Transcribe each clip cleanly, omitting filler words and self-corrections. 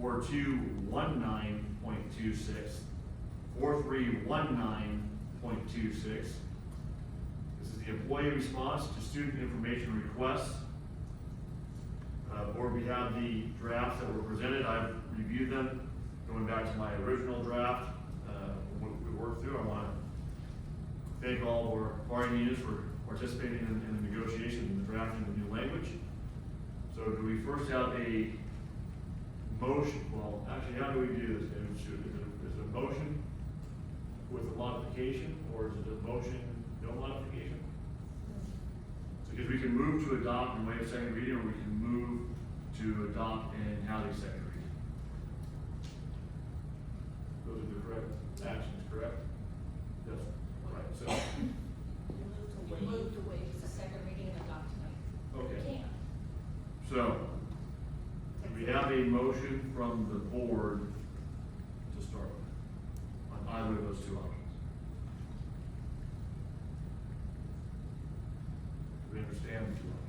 4219.26, 4319.26. This is the employee response to student information requests. Board, we have the drafts that were presented. I've reviewed them, going back to my original draft. What we worked through, I want to thank all of our bargaining units for participating in the negotiation and the drafting of the new language. So do we first have a motion? Well, actually, how do we do this? Is it a motion with a modification, or is it a motion, no modification? So because we can move to adopt and waive second reading, or we can move to adopt and have a second reading. Those are the correct actions, correct? Yes. Right. So. You move to waive the second reading and adopt tonight. Okay. You can. So, we have a motion from the board to start with, on either of those two options. Do we understand the two options?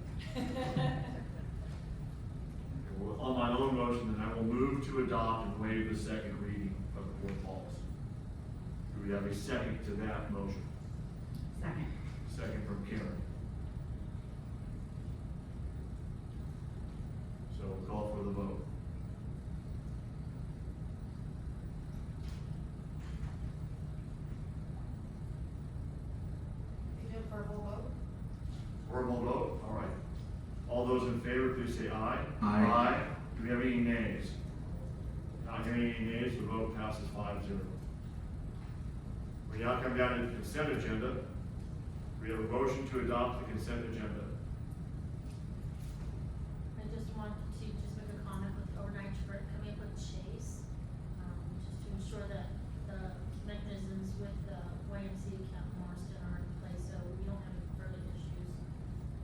Okay, well, on my own motion, then I will move to adopt and waive the second reading of the board policy. Do we have a second to that motion? Second. Second from Karen. So we'll call for the vote. You do a verbal vote? Verbal vote, all right. All those in favor, please say aye. Aye. Aye. Do we have any nays? Not hearing any nays, the vote passes 5-0. We now come down to the consent agenda. We have a motion to adopt the consent agenda. I just want to just make a comment with overnight trip coming up with Chase, just to ensure that the mechanisms with the YMCA Camp Marston are in place, so we don't have any further issues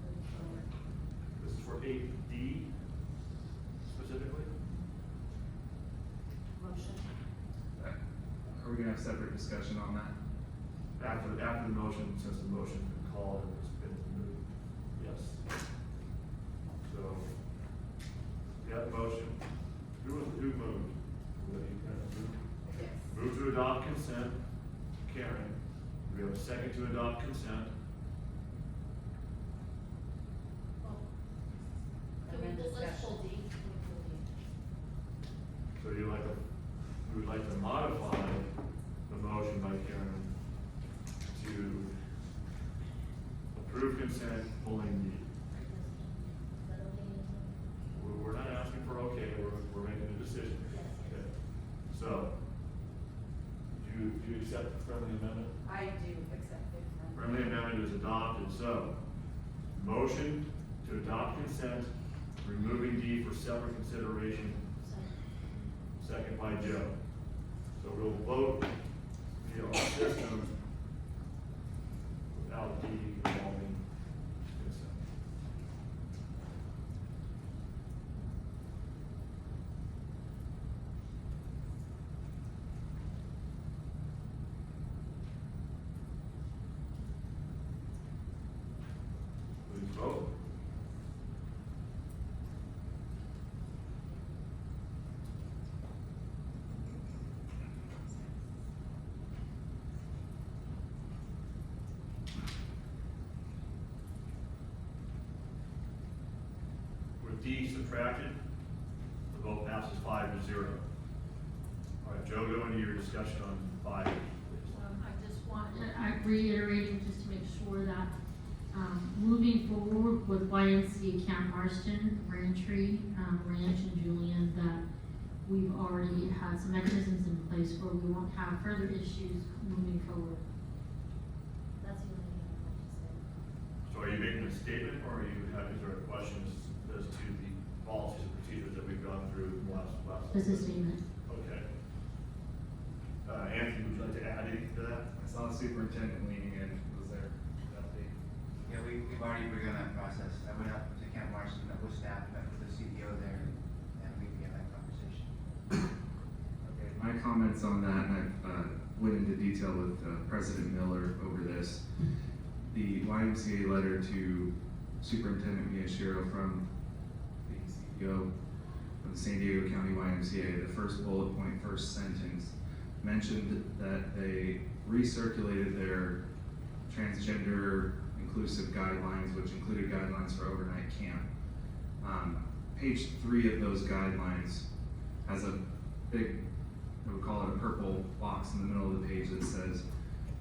moving forward. This is for 8D specifically. Motion. Are we gonna have separate discussion on that? After the motion, since the motion's been called and it's been moved. Yes. So, yeah, motion. Who moved? Yes. Move to adopt consent. Karen. Do we have a second to adopt consent? Well, can we, let's pull D, can we pull D? So you like to, we would like to modify the motion by Karen to approve consent, pulling D. Is that okay? We're not asking for okay, we're making a decision. Yes. Okay. So, do you accept the friendly amendment? I do accept it. Friendly amendment is adopted, so, motion to adopt consent, removing D for separate consideration, second by Joe. So we'll vote via our system without D involving consent. Please vote. With D subtracted, the vote passes 5-0. All right, Joe, go into your discussion on 5, please. I just want, I reiterating just to make sure that, moving forward with YMCA Camp Marston, Braintree, Ranch and Julian, that we've already had some mechanisms in place where we won't have further issues moving forward. That's the only thing I want to say. So are you making a statement, or are you having, is there questions as to the policies and procedures that we've gone through last? Just a statement. Okay. Anthony, would you like to add anything to that? I saw the superintendent leaning in, was there an update? Yeah, we've already begun that process. I went up to Camp Marston, met with staff, met with the CPO there, and we began that conversation. Okay, my comments on that, and I went into detail with President Miller over this. The YMCA letter to Superintendent Miyashiro from the CEO of the San Diego County YMCA, the first bullet point, first sentence, mentioned that they recirculated their transgender inclusive guidelines, which included guidelines for overnight camp. Page 3 of those guidelines has a big, I would call it a purple box in the middle of the page that says,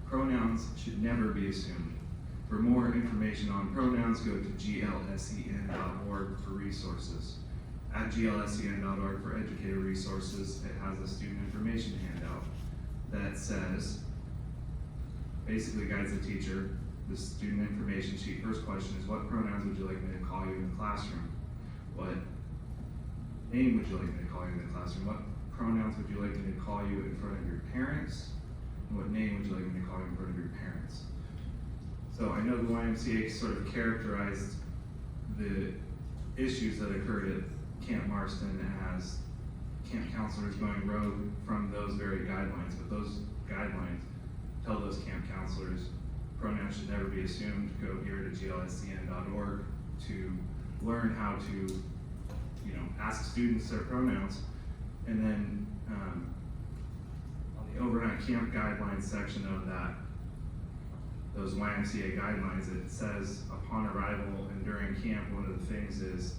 pronouns should never be assumed. For more information on pronouns, go to glsen.org for resources. At glsen.org for educator resources, it has a student information handout that says, basically guides the teacher. The student information sheet, first question is, what pronouns would you like me to call you in the classroom? What name would you like me to call you in the classroom? What pronouns would you like me to call you in front of your parents? And what name would you like me to call you in front of your parents? So I know the YMCA sort of characterized the issues that occurred at Camp Marston as camp counselors going rogue from those very guidelines, but those guidelines tell those camp counselors pronouns should never be assumed. Go here to glscn.org to learn how to, ask students their pronouns. And then on the overnight camp guidelines section of that, those YMCA guidelines, it says upon arrival and during camp, one of the things is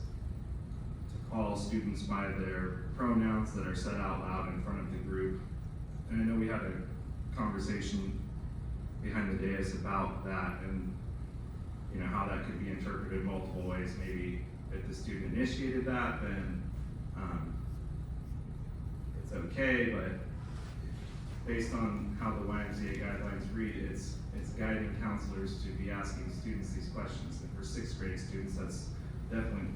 to call students by their pronouns that are said out loud in front of the group. And I know we had a conversation behind the dais about that and how that could be interpreted multiple ways. Maybe if the student initiated that, then it's okay, but based on how the YMCA guidelines read, it's guiding counselors to be asking students these questions. And for 6th grade students, that's definitely,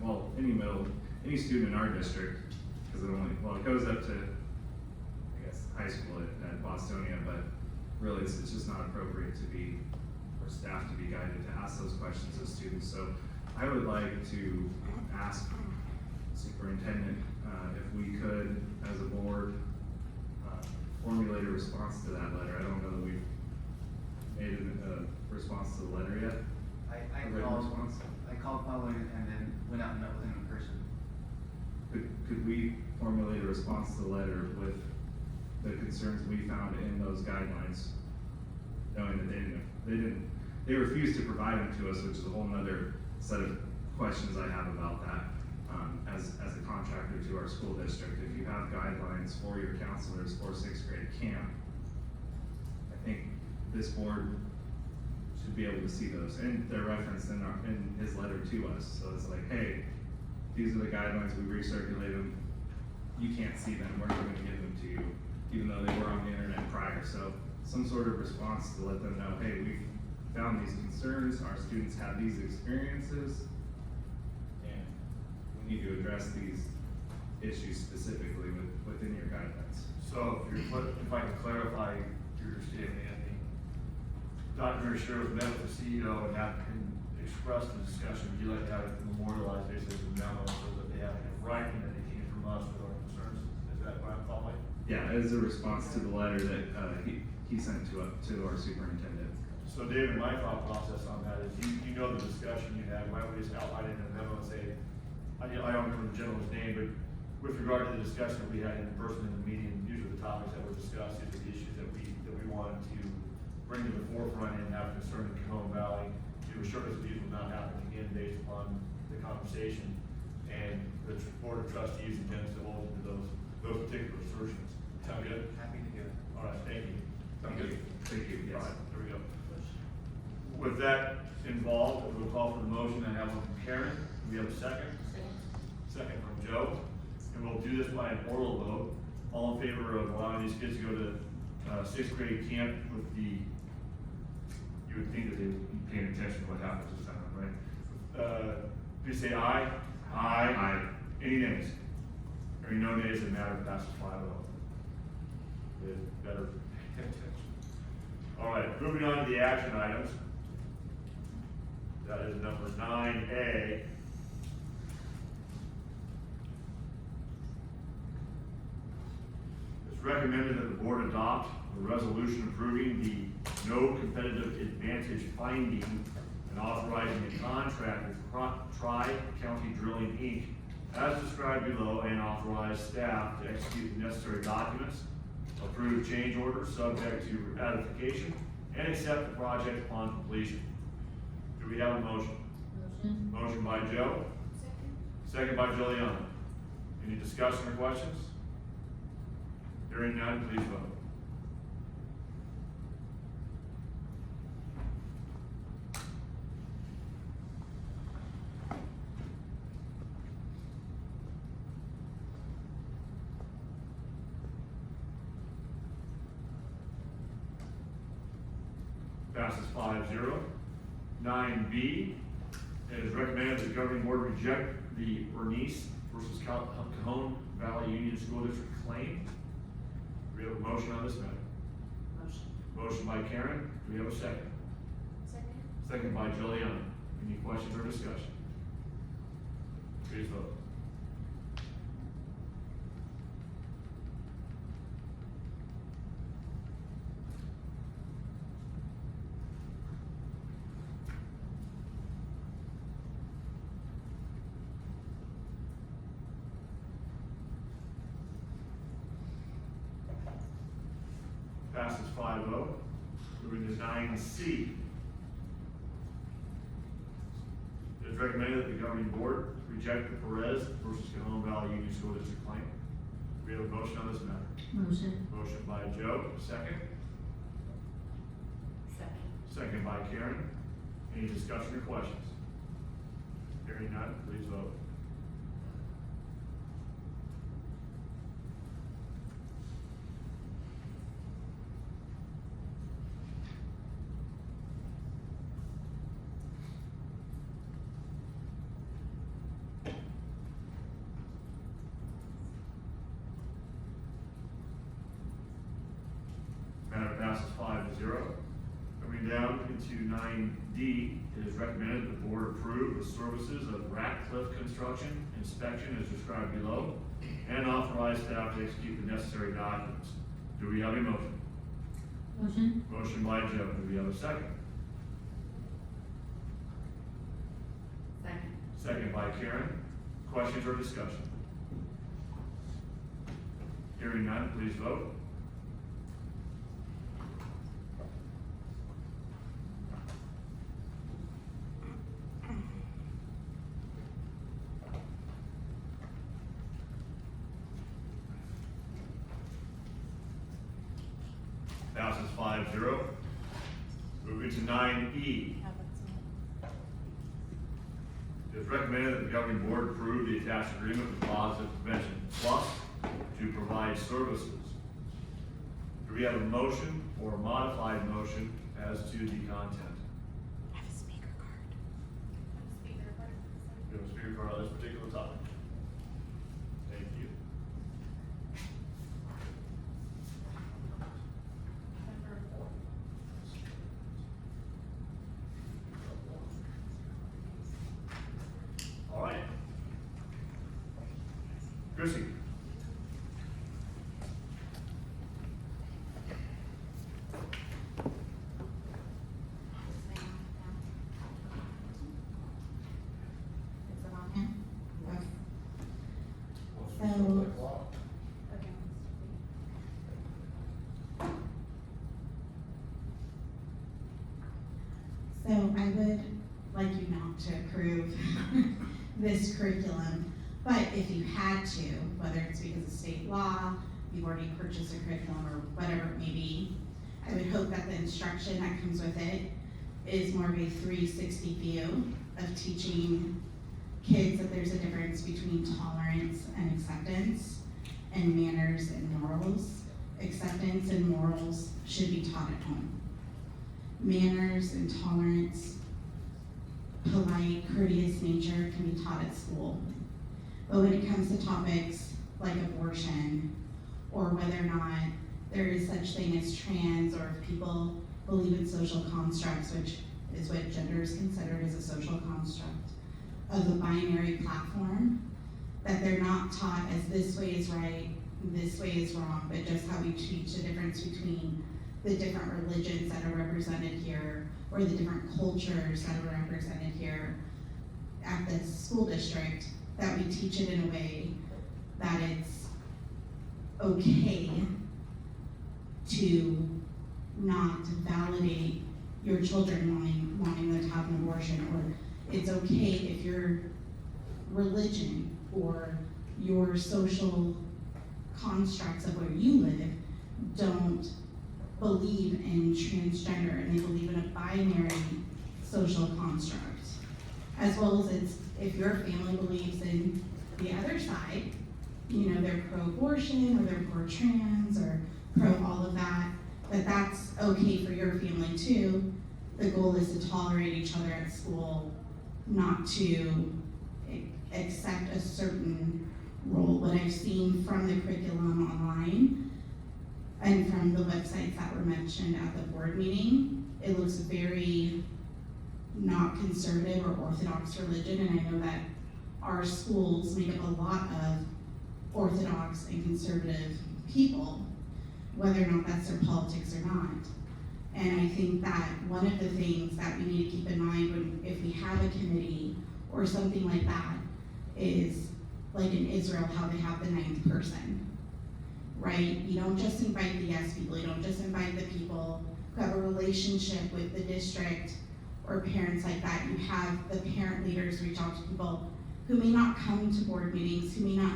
any student in our district, because it goes up to, I guess, high school at Bostonia, but really it's just not appropriate for staff to be guided to ask those questions of students. So I would like to ask superintendent if we could, as a board, formulate a response to that letter. I don't know that we've made a response to the letter yet. I called following and then went out and met with him in person. Could we formulate a response to the letter with the concerns we found in those guidelines, knowing that they refused to provide them to us, which is a whole nother set of questions I have about that. As a contractor to our school district, if you have guidelines for your counselors for 6th grade camp, I think this board should be able to see those, and they're referenced in his letter to us. So it's like, hey, these are the guidelines, we recirculate them. You can't see them, we're not going to give them to you, even though they were on the internet prior. So some sort of response to let them know, hey, we've found these concerns, our students have these experiences, and we need to address these issues specifically within your guidelines. So if I can clarify your statement, Anthony, Dr. Sherwood met with the CEO and expressed the discussion. Would you like to have it memorialized basically as a memo so that they have it in writing that they came from us with our concerns? Is that what I'm following? Yeah, as a response to the letter that he sent to our superintendent. So David, my thought process on that is you know the discussion you had. Why don't we just outline it in a memo and say, I don't remember the gentleman's name, but with regard to the discussion that we had in person in the meeting, these are the topics that were discussed, these are the issues that we wanted to bring to the forefront and have concern in Cajon Valley to assure us that these will not happen again based upon the conversation. And the board of trustees intends to hold to those particular assertions. Sound good? Happy to do it. All right, thank you. Thank you. Thank you, yes. All right, there we go. With that involved, we'll call for the motion. I have one from Karen. Do we have a second? Second from Joe. And we'll do this by an oral vote. All in favor of allowing these kids to go to 6th grade camp with you would think that they would be paying attention to what happens this time, right? Please say aye. Aye. Aye. Any nays? Hearing no nays, the matter passes 5-0. They better pay attention. All right, moving on to the action items. That is number 9A. It's recommended that the board adopt a resolution approving the no competitive advantage finding and authorizing a contract with Tri-County Drilling, Inc. as described below and authorize staff to execute the necessary documents, approve change orders subject to ratification, and accept the project upon completion. Do we have a motion? Motion. Motion by Joe, second by Juliana. Any discussion or questions? Hearing none, please vote. Passes 5-0. 9B, it is recommended that the governing board reject the Bernice versus Cajon Valley Union School District claim. Do we have a motion on this matter? Motion. Motion by Karen, do we have a second? Second. Second by Juliana. Any questions or discussion? Please vote. Passes 5-0. Moving to 9C. It is recommended that the governing board reject the Perez versus Cajon Valley Union School District claim. We have a motion on this matter. Motion. Motion by Joe, second. Second. Second by Karen. Any discussion or questions? Hearing none, please vote. Matter passes 5-0. Coming down into 9D, it is recommended the board approve the services of Ratcliffe Construction inspection as described below, and authorize staff to execute the necessary documents. Do we have a motion? Motion. Motion by Joe, do we have a second? Second. Second by Karen. Questions or discussion? Hearing none, please vote. Passes 5-0. Moving to 9E. It is recommended that the governing board approve the attached agreement with Positive Prevention Plus to provide services. Do we have a motion or a modified motion as to the content? I have a speaker card. Speaker card. Do you have a speaker card on this particular topic? Thank you. Number 4. All right. Chrissy. Is it on him? Yes. Okay. So I would like you not to approve this curriculum, but if you had to, whether it's because of state law, you've already purchased a curriculum or whatever it may be, I would hope that the instruction that comes with it is more of a 360 view of teaching kids that there's a difference between tolerance and acceptance, and manners and morals. Acceptance and morals should be taught at home. Manners and tolerance, polite, courteous nature can be taught at school. But when it comes to topics like abortion, or whether or not there is such thing as trans, or if people believe in social constructs, which is what gender is considered as a social construct, of a binary platform, that they're not taught as this way is right, this way is wrong, but just how we teach the difference between the different religions that are represented here, or the different cultures that are represented here at the school district, that we teach it in a way that it's okay to not validate your children wanting them to have an abortion, or it's okay if your religion or your social constructs of where you live don't believe in transgender and they believe in a binary social construct. As well as if your family believes in the other side, you know, they're pro-abortion or they're pro-trans or pro all of that, that's okay for your family too. The goal is to tolerate each other at school, not to accept a certain role. What I've seen from the curriculum online and from the websites that were mentioned at the board meeting, it looks very not conservative or orthodox religion, and I know that our schools make up a lot of orthodox and conservative people, whether or not that's their politics or not. And I think that one of the things that we need to keep in mind if we have a committee or something like that is, like in Israel, how they have the ninth person, right? You don't just invite the yes people, you don't just invite the people who have a relationship with the district or parents like that. You have the parent leaders reach out to people who may not come to board meetings, who may not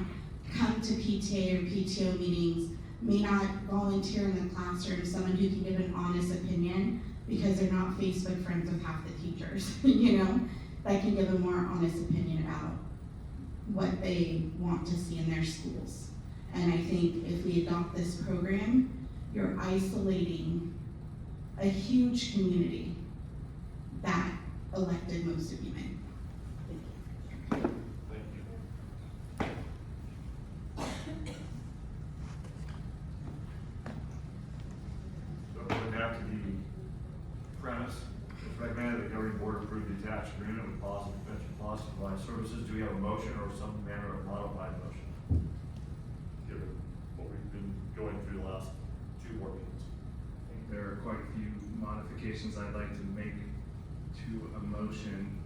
come to PTA or PTO meetings, may not volunteer in the classroom, someone who can give an honest opinion because they're not Facebook friends with half the teachers, you know, that can give a more honest opinion about what they want to see in their schools. And I think if we adopt this program, you're isolating a huge community that elected most of you in. Thank you. So going back to the premise, it's recommended the governing board approve the attached agreement with Positive Prevention Plus to provide services. Do we have a motion or some manner of modified motion? Given what we've been going through the last two board meetings. I think there are quite a few modifications I'd like to make to a motion,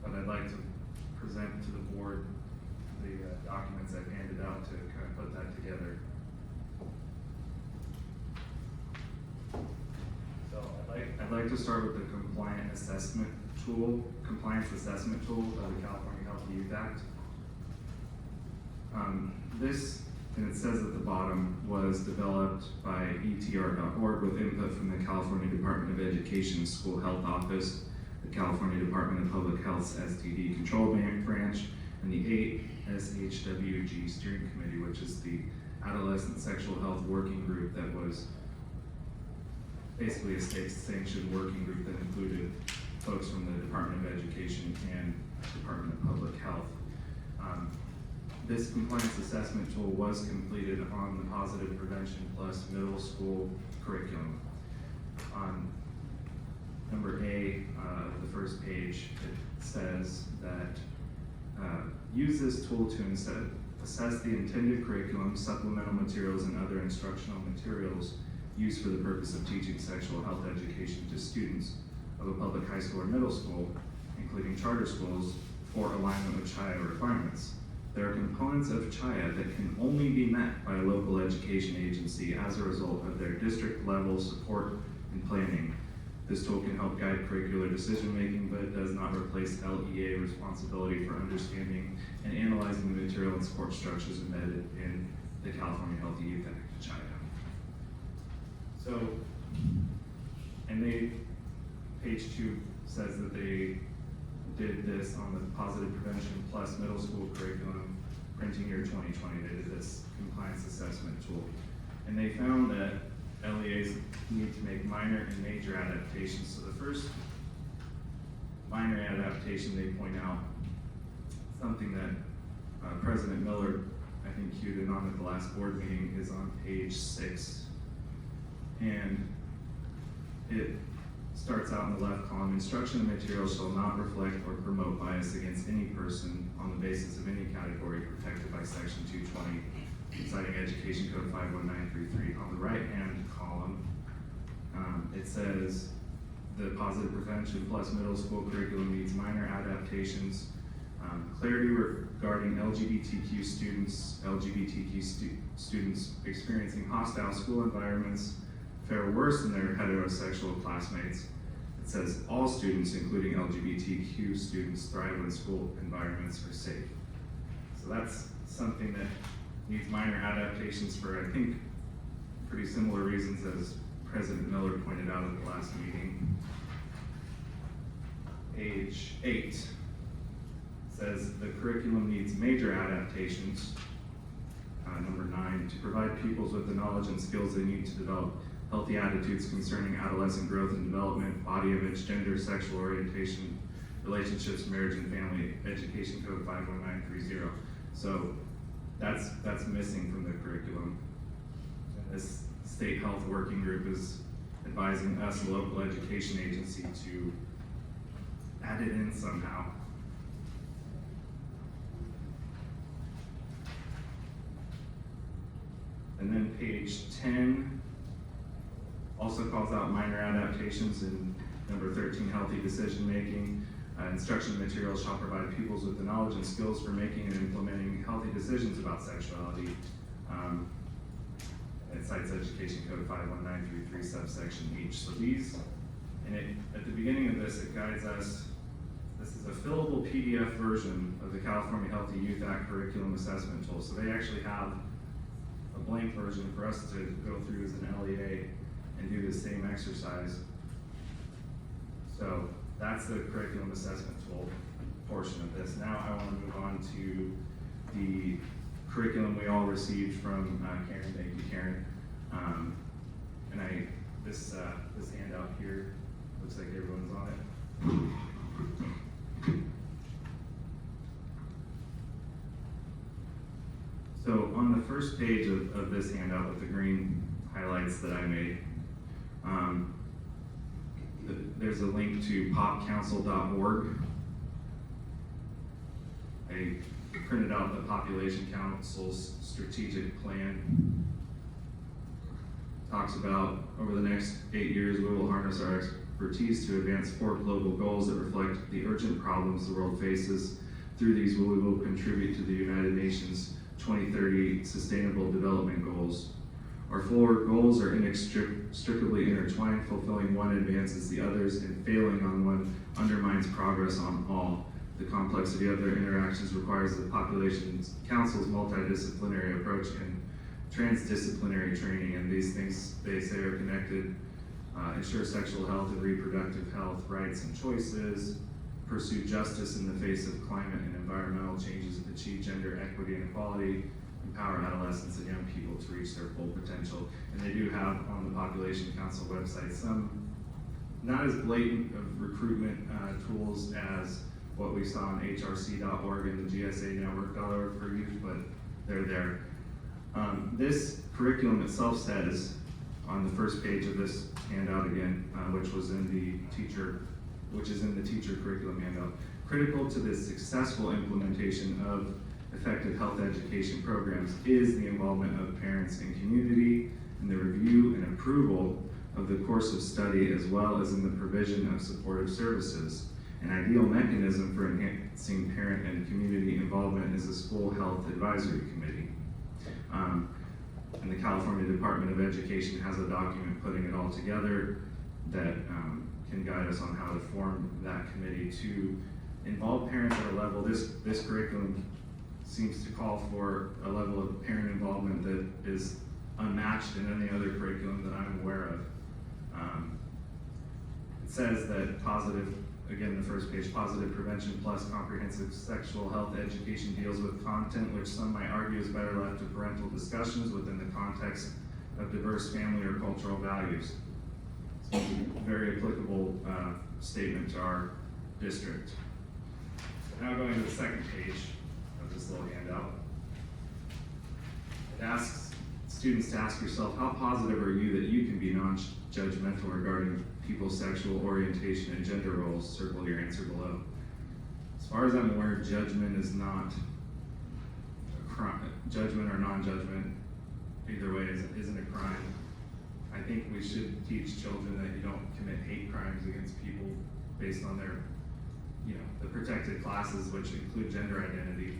but I'd like to present to the board the documents I've handed out to kind of put that together. So I'd like to start with the compliance assessment tool of the California Healthy Youth Act. This, and it says at the bottom, was developed by ETR.org with input from the California Department of Education School Health Office, the California Department of Public Health's STD Control Branch, and the ASHWG Steering Committee, which is the Adolescent Sexual Health Working Group that was basically a state-sanctioned working group that included folks from the Department of Education and Department of Public Health. This compliance assessment tool was completed on the Positive Prevention Plus middle school curriculum. On number A of the first page, it says that use this tool to assess the intended curriculum, supplemental materials, and other instructional materials used for the purpose of teaching sexual health education to students of a public high school or middle school, including charter schools, for alignment with CHIA requirements. There are components of CHIA that can only be met by a local education agency as a result of their district level support and planning. This tool can help guide curricular decision making, but it does not replace LEA responsibility for understanding and analyzing the material and support structures embedded in the California Healthy Youth Act, CHIA. So, and page 2 says that they did this on the Positive Prevention Plus middle school curriculum, printing year 2020. They did this compliance assessment tool. And they found that LEAs need to make minor and major adaptations. So the first minor adaptation they point out, something that President Miller, I think, cued in on at the last board meeting, is on page 6. And it starts out in the left column: instruction and materials shall not reflect or promote bias against any person on the basis of any category protected by section 220, citing Education Code 51933. On the right-hand column, it says the Positive Prevention Plus middle school curriculum needs minor adaptations Clarity regarding LGBTQ students, students experiencing hostile school environments fare worse than their heterosexual classmates. It says all students, including LGBTQ students, thrive when school environments are safe. So that's something that needs minor adaptations for, I think, pretty similar reasons as President Miller pointed out at the last meeting. Page 8 says the curriculum needs major adaptations. Number 9, to provide pupils with the knowledge and skills they need to develop healthy attitudes concerning adolescent growth and development, body image, gender, sexual orientation, relationships, marriage, and family, Education Code 51930. So that's missing from the curriculum. This state health working group is advising us, a local education agency, to add it in somehow. And then page 10 also calls out minor adaptations in number 13, healthy decision making. Instruction materials shall provide pupils with the knowledge and skills for making and implementing healthy decisions about sexuality. It cites Education Code 51933 subsection H. So these, at the beginning of this, it guides us. This is a fillable PDF version of the California Healthy Youth Act curriculum assessment tool. So they actually have a blank version for us to go through as an LEA and do the same exercise. So that's the curriculum assessment tool portion of this. Now I want to move on to the curriculum we all received from Karen. Thank you, Karen. And this handout here looks like everyone's on it. So on the first page of this handout with the green highlights that I made, there's a link to popcouncil.org. I printed out the Population Council's strategic plan. Talks about, over the next 8 years, we will harness our expertise to advance 4 global goals that reflect the urgent problems the world faces. Through these, we will contribute to the United Nations 2030 Sustainable Development Goals. Our 4 goals are inextricably intertwined. Fulfilling one advances the others, and failing on one undermines progress on all. The complexity of their interactions requires the Population Council's multidisciplinary approach and transdisciplinary training, and these things, they say, are connected. Ensure sexual health and reproductive health, rights and choices, pursue justice in the face of climate and environmental changes, achieve gender equity and equality, empower adolescents and young people to reach their full potential. And they do have on the Population Council website some not as blatant of recruitment tools as what we saw on hrc.org and the GSAnetwork.org for youth, but they're there. This curriculum itself says, on the first page of this handout again, which is in the teacher curriculum handout, critical to the successful implementation of effective health education programs is the involvement of parents and community in the review and approval of the course of study, as well as in the provision of supportive services. An ideal mechanism for enhancing parent and community involvement is a school health advisory committee. And the California Department of Education has a document putting it all together that can guide us on how to form that committee to involve parents at a level. This curriculum seems to call for a level of parent involvement that is unmatched in any other curriculum that I'm aware of. It says that positive, again, the first page, positive prevention plus comprehensive sexual health education deals with content which some might argue is better left to parental discussions within the context of diverse family or cultural values. It's a very applicable statement to our district. Now going to the second page of this little handout. It asks students to ask yourself, how positive are you that you can be non-judgmental regarding people's sexual orientation and gender roles? Circle your answer below. As far as I'm aware, judgment is not a crime. Judgment or non-judgment, either way, isn't a crime. I think we should teach children that you don't commit hate crimes against people based on their you know, the protected classes, which include gender identity,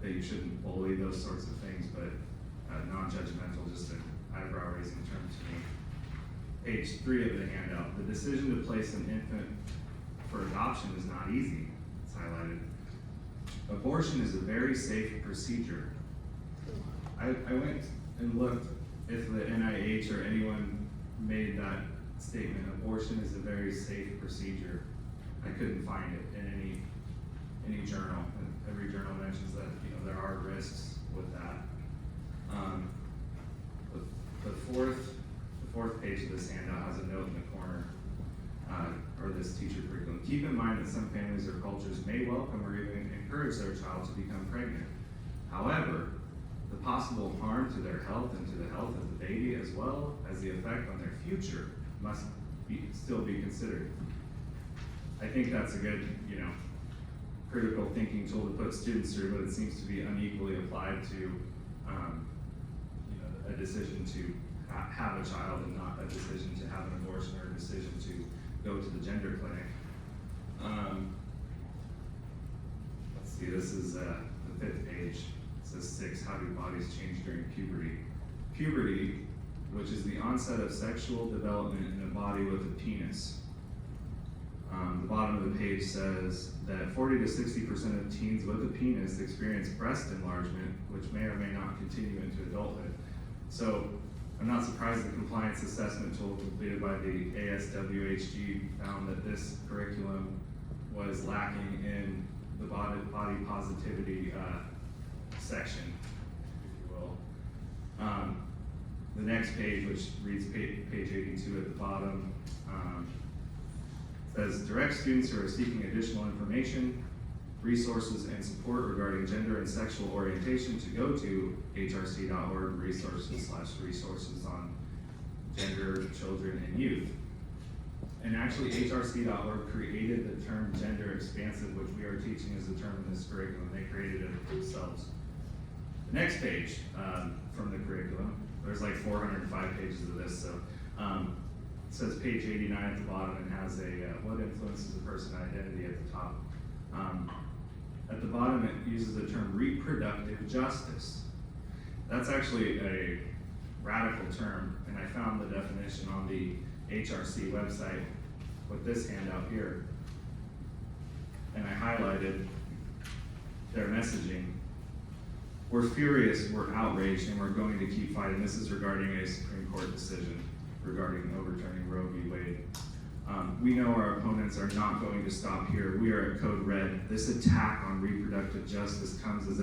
that you shouldn't bully, those sorts of things, but non-judgmental, just an eyebrow-raising term to me. Page 3 of the handout, the decision to place an infant for adoption is not easy, it's highlighted. Abortion is a very safe procedure. I went and looked if the NIH or anyone made that statement, abortion is a very safe procedure. I couldn't find it in any journal. And every journal mentions that, you know, there are risks with that. The fourth page of this handout has a note in the corner, or this teacher curriculum. Keep in mind that some families or cultures may welcome or even encourage their child to become pregnant. However, the possible harm to their health and to the health of the baby, as well as the effect on their future, must still be considered. I think that's a good, you know, critical thinking tool to put students through, but it seems to be unequally applied to, you know, a decision to have a child and not a decision to have an abortion or a decision to go to the gender clinic. Let's see, this is the 5th page. It says 6, how do bodies change during puberty? Puberty, which is the onset of sexual development in a body with a penis. The bottom of the page says that 40 to 60% of teens with a penis experience breast enlargement, which may or may not continue into adulthood. So I'm not surprised the compliance assessment tool completed by the ASWHG found that this curriculum was lacking in the body positivity section, if you will. The next page, which reads page 82 at the bottom, says direct students who are seeking additional information, resources, and support regarding gender and sexual orientation to go to hrc.org resources on gender, children, and youth. And actually, hrc.org created the term gender expansive, which we are teaching as a term in this curriculum. They created it themselves. The next page from the curriculum, there's like 405 pages of this, so it says page 89 at the bottom and has a what influences a person identity at the top. At the bottom, it uses the term reproductive justice. That's actually a radical term, and I found the definition on the HRC website with this handout here. And I highlighted their messaging. We're furious, we're outraged, and we're going to keep fighting. This is regarding a Supreme Court decision regarding overturning Roe v. Wade. We know our opponents are not going to stop here. We are at Code Red. This attack on reproductive justice comes as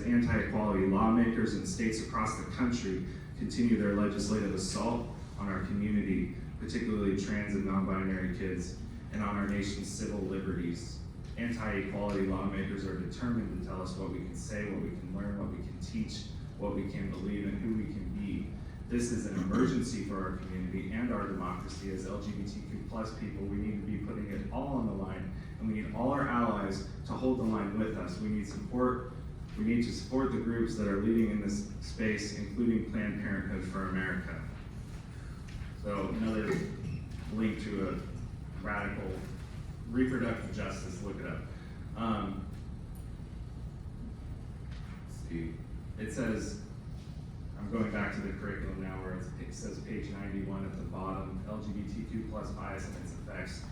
anti-equality lawmakers in states across the country continue their legislative assault on our community, particularly trans and non-binary kids, and on our nation's civil liberties. Anti-equality lawmakers are determined to tell us what we can say, what we can learn, what we can teach, what we can believe, and who we can be. This is an emergency for our community and our democracy. As LGBTQ plus people, we need to be putting it all on the line, and we need all our allies to hold the line with us. We need support. We need to support the groups that are leading in this space, including Planned Parenthood for America. So another link to a radical reproductive justice, look it up. Let's see, it says, I'm going back to the curriculum now where it says page 91 at the bottom, LGBTQ plus bias and its effects.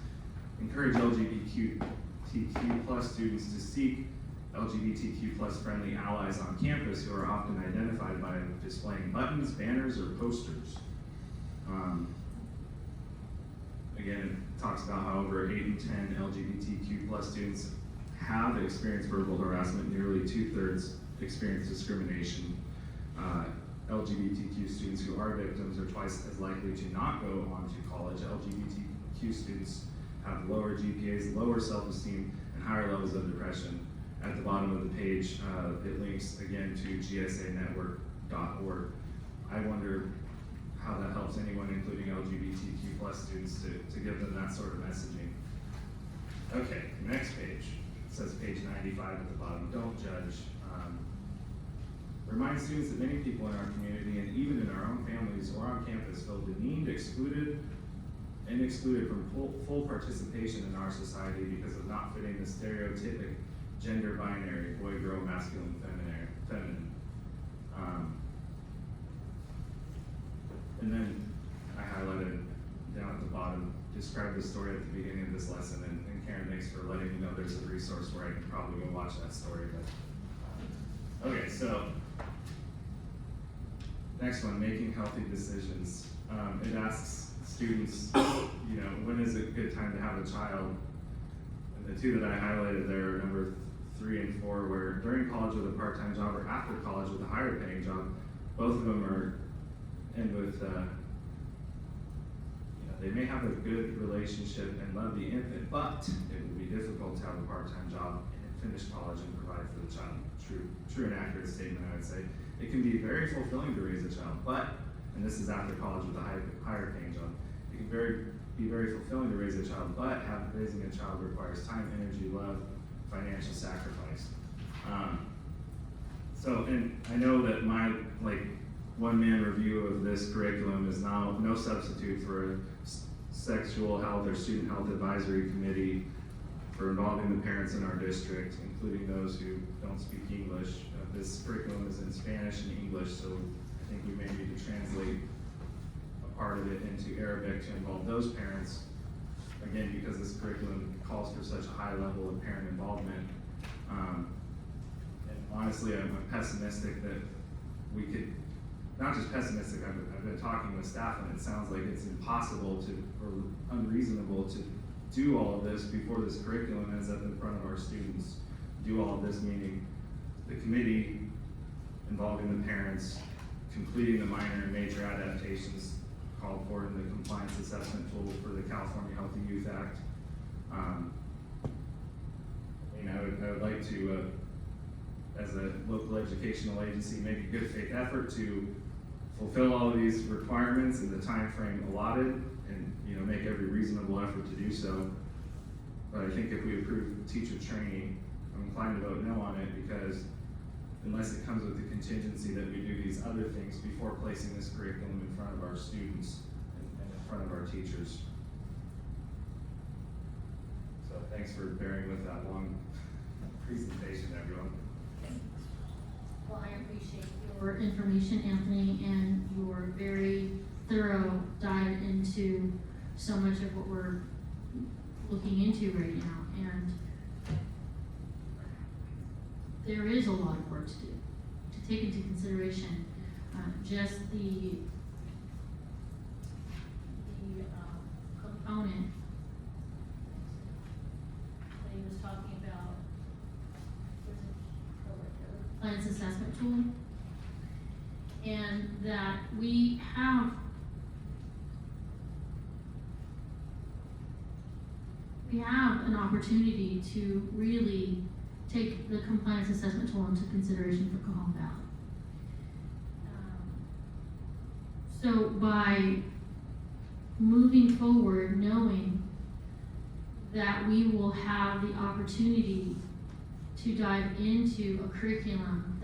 Encourage LGBTQ plus students to seek LGBTQ plus friendly allies on campus who are often identified by displaying buttons, banners, or posters. Again, it talks about how over 8 in 10 LGBTQ plus students have experienced verbal harassment, nearly 2/3 experience discrimination. LGBTQ students who are victims are twice as likely to not go on to college. LGBTQ students have lower GPAs, lower self-esteem, and higher levels of depression. At the bottom of the page, it links again to gsanetwork.org. I wonder how that helps anyone, including LGBTQ plus students, to give them that sort of messaging. Okay, next page. It says page 95 at the bottom, don't judge. Remind students that many people in our community and even in our own families or on campus feel demeaned, excluded, and excluded from full participation in our society because of not fitting the stereotypic gender binary, boy, girl, masculine, feminine. And then I highlighted down at the bottom, describe the story at the beginning of this lesson, and Karen, thanks for letting me know there's a resource where I can probably go watch that story. But okay, so next one, making healthy decisions. It asks students, you know, when is a good time to have a child? And the two that I highlighted there are number 3 and 4, where during college with a part-time job or after college with a higher paying job, both of them are, and with, you know, they may have a good relationship and love the infant, but it will be difficult to have a part-time job and finish college and provide for the child. True and accurate statement, I would say. It can be very fulfilling to raise a child, but, and this is after college with a higher paying job, it can be very fulfilling to raise a child, but raising a child requires time, energy, love, financial sacrifice. So, and I know that my, one-man review of this curriculum is now no substitute for a sexual health or student health advisory committee for involving the parents in our district, including those who don't speak English. This curriculum is in Spanish and English, so I think we may need to translate a part of it into Arabic to involve those parents. Again, because this curriculum calls for such a high level of parent involvement. And honestly, I'm pessimistic that we could, not just pessimistic, I've been talking with staff and it sounds like it's impossible or unreasonable to do all of this before this curriculum ends up in front of our students. Do all of this, meaning the committee involving the parents, completing the minor and major adaptations called for in the compliance assessment tool for the California Healthy Youth Act. I would like to, as a local educational agency, make a good faith effort to fulfill all of these requirements in the time frame allotted, and make every reasonable effort to do so. But I think if we approve teacher training, I'm inclined to vote no on it, because unless it comes with the contingency that we do these other things before placing this curriculum in front of our students and in front of our teachers. So thanks for bearing with that long presentation, everyone. Well, I appreciate your information, Anthony, and your very thorough dive into so much of what we're looking into right now. And there is a lot of work to do, to take into consideration just the component that he was talking about, compliance assessment tool, and that we have an opportunity to really take the compliance assessment tool into consideration for Cajon Valley. So by moving forward, knowing that we will have the opportunity to dive into a curriculum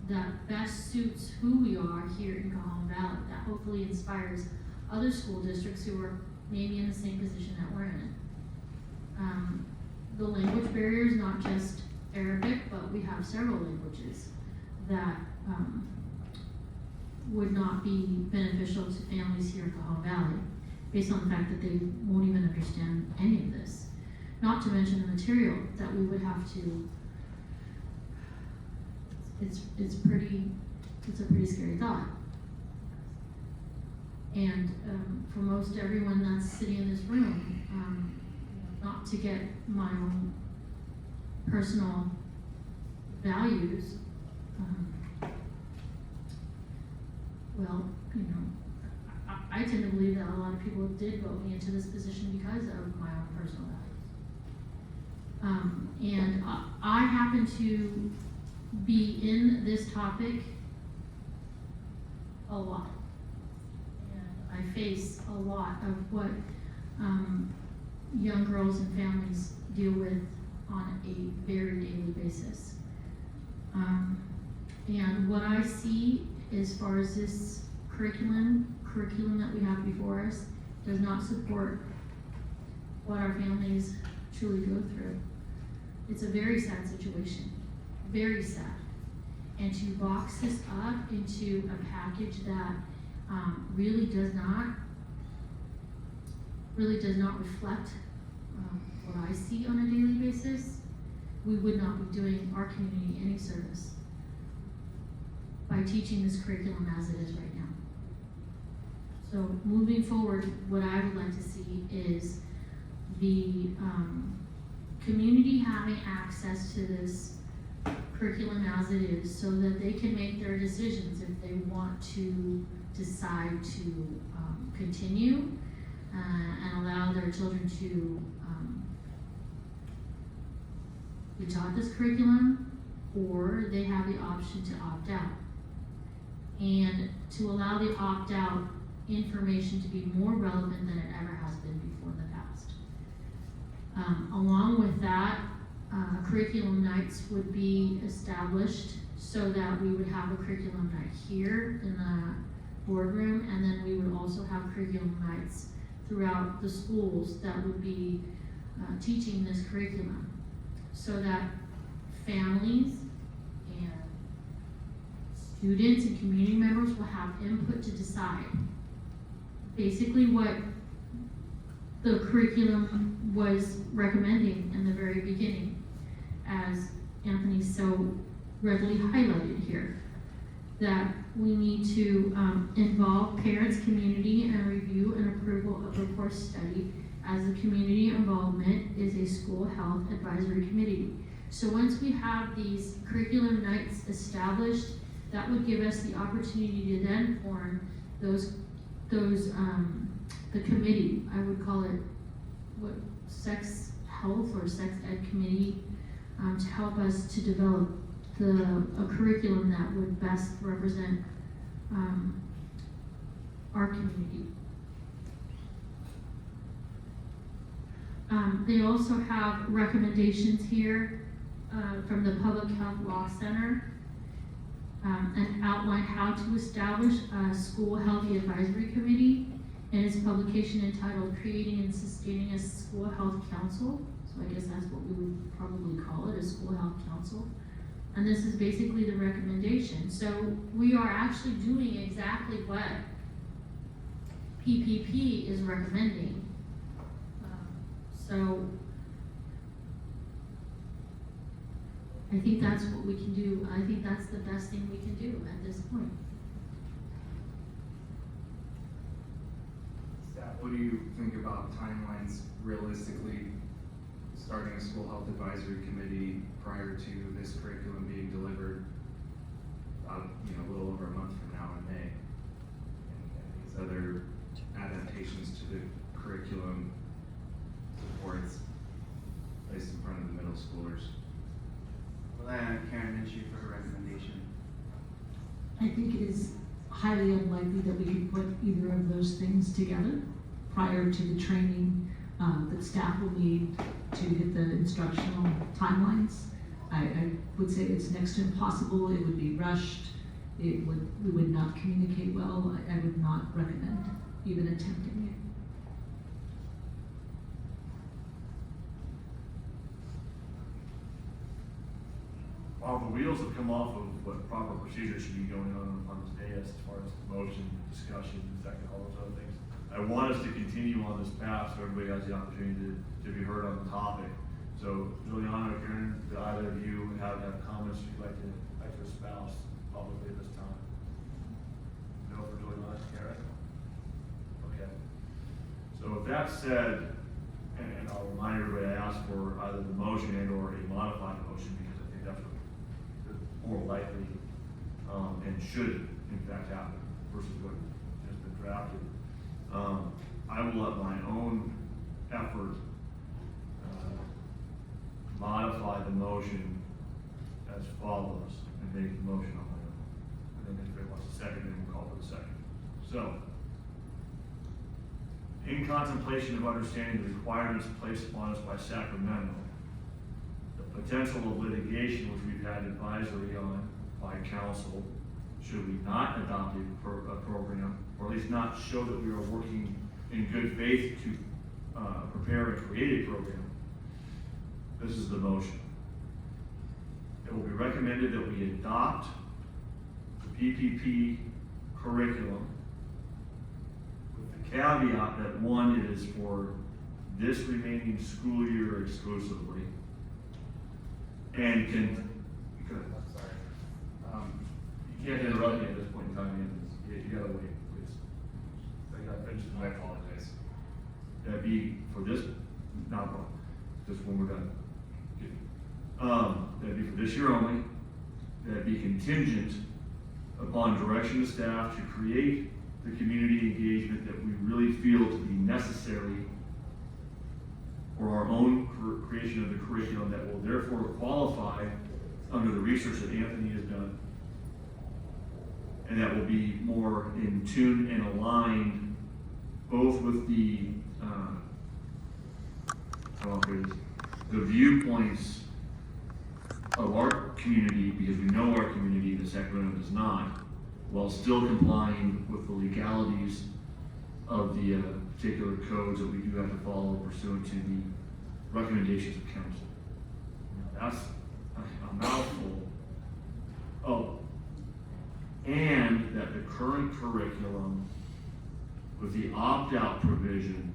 that best suits who we are here in Cajon Valley, that hopefully inspires other school districts who are maybe in the same position that we're in. The language barrier is not just Arabic, but we have several languages that would not be beneficial to families here in Cajon Valley, based on the fact that they won't even understand any of this. Not to mention the material that we would have to. It's a pretty scary thought. And for most everyone that's sitting in this room, not to get my own personal values, I tend to believe that a lot of people did vote me into this position because of my own personal values. And I happen to be in this topic a lot. And I face a lot of what young girls and families deal with on a very daily basis. And what I see as far as this curriculum that we have before us does not support what our families truly go through. It's a very sad situation, very sad. And to box this up into a package that really does not reflect what I see on a daily basis, we would not be doing our community any service by teaching this curriculum as it is right now. So moving forward, what I would like to see is the community having access to this curriculum as it is, so that they can make their decisions if they want to decide to continue and allow their children to be taught this curriculum, or they have the option to opt out. And to allow the opt-out information to be more relevant than it ever has been before in the past. Along with that, curriculum nights would be established so that we would have a curriculum night here in the boardroom, and then we would also have curriculum nights throughout the schools that would be teaching this curriculum, so that families and students and community members will have input to decide basically what the curriculum was recommending in the very beginning, as Anthony so readily highlighted here, that we need to involve parents, community, and review and approval of the course study, as the community involvement is a school health advisory committee. So once we have these curriculum nights established, that would give us the opportunity to then form the committee, I would call it, what, sex health or sex ed committee, to help us to develop a curriculum that would best represent our community. They also have recommendations here from the Public Health Law Center, and outline how to establish a school healthy advisory committee in its publication entitled Creating and Sustaining a School Health Council. So I guess that's what we would probably call it, a school health council. And this is basically the recommendation. So we are actually doing exactly what PPP is recommending. So I think that's what we can do. I think that's the best thing we can do at this point. Staff, what do you think about timelines realistically, starting a school health advisory committee prior to this curriculum being delivered, a little over a month from now in May? And these other adaptations to the curriculum before it's placed in front of the middle schoolers? Well, Karen Minshew for her recommendation. I think it is highly unlikely that we could put either of those things together prior to the training that staff will need to hit the instructional timelines. I would say it's next to impossible. It would be rushed. We would not communicate well. I would not recommend even attempting it. While the wheels have come off of what proper procedure should be going on this dais as far as motion, discussion, second, all those other things, I want us to continue on this path so everybody has the opportunity to be heard on the topic. So Juliana or Karen, do either of you have comments you'd like to espouse publicly at this time? No for Juliana, Karen? Okay. So with that said, and I'll remind everybody, I asked for either the motion and or a modified motion, because I think that's what more likely and should in fact happen versus what has been drafted. I will let my own effort modify the motion as follows and make the motion on my own. And then if anybody wants a second, then we'll call for the second. So, in contemplation of understanding the requirements placed upon us by Sacramento, the potential of litigation which we've had advisory on by council, should we not adopt a program, or at least not show that we are working in good faith to prepare and create a program, this is the motion. It will be recommended that we adopt the PPP curriculum with the caveat that one, it is for this remaining school year exclusively. And can, I'm sorry. you can't interrupt me at this point in time, you gotta wait, please. I gotta finish I my apologize. That'd be for this, not wrong, just when we're done. That'd be for this year only. That'd be contingent upon direction to staff to create the community engagement that we really feel to be necessary for our own creation of the curriculum that will therefore qualify under the research that Anthony has done. And that will be more in tune and aligned both with the viewpoints of our community, because we know our community, the Sacramento does not, while still complying with the legalities of the particular codes that we do have to follow pursuant to the recommendations of council. That's a mouthful. Oh, and that the current curriculum with the opt-out provision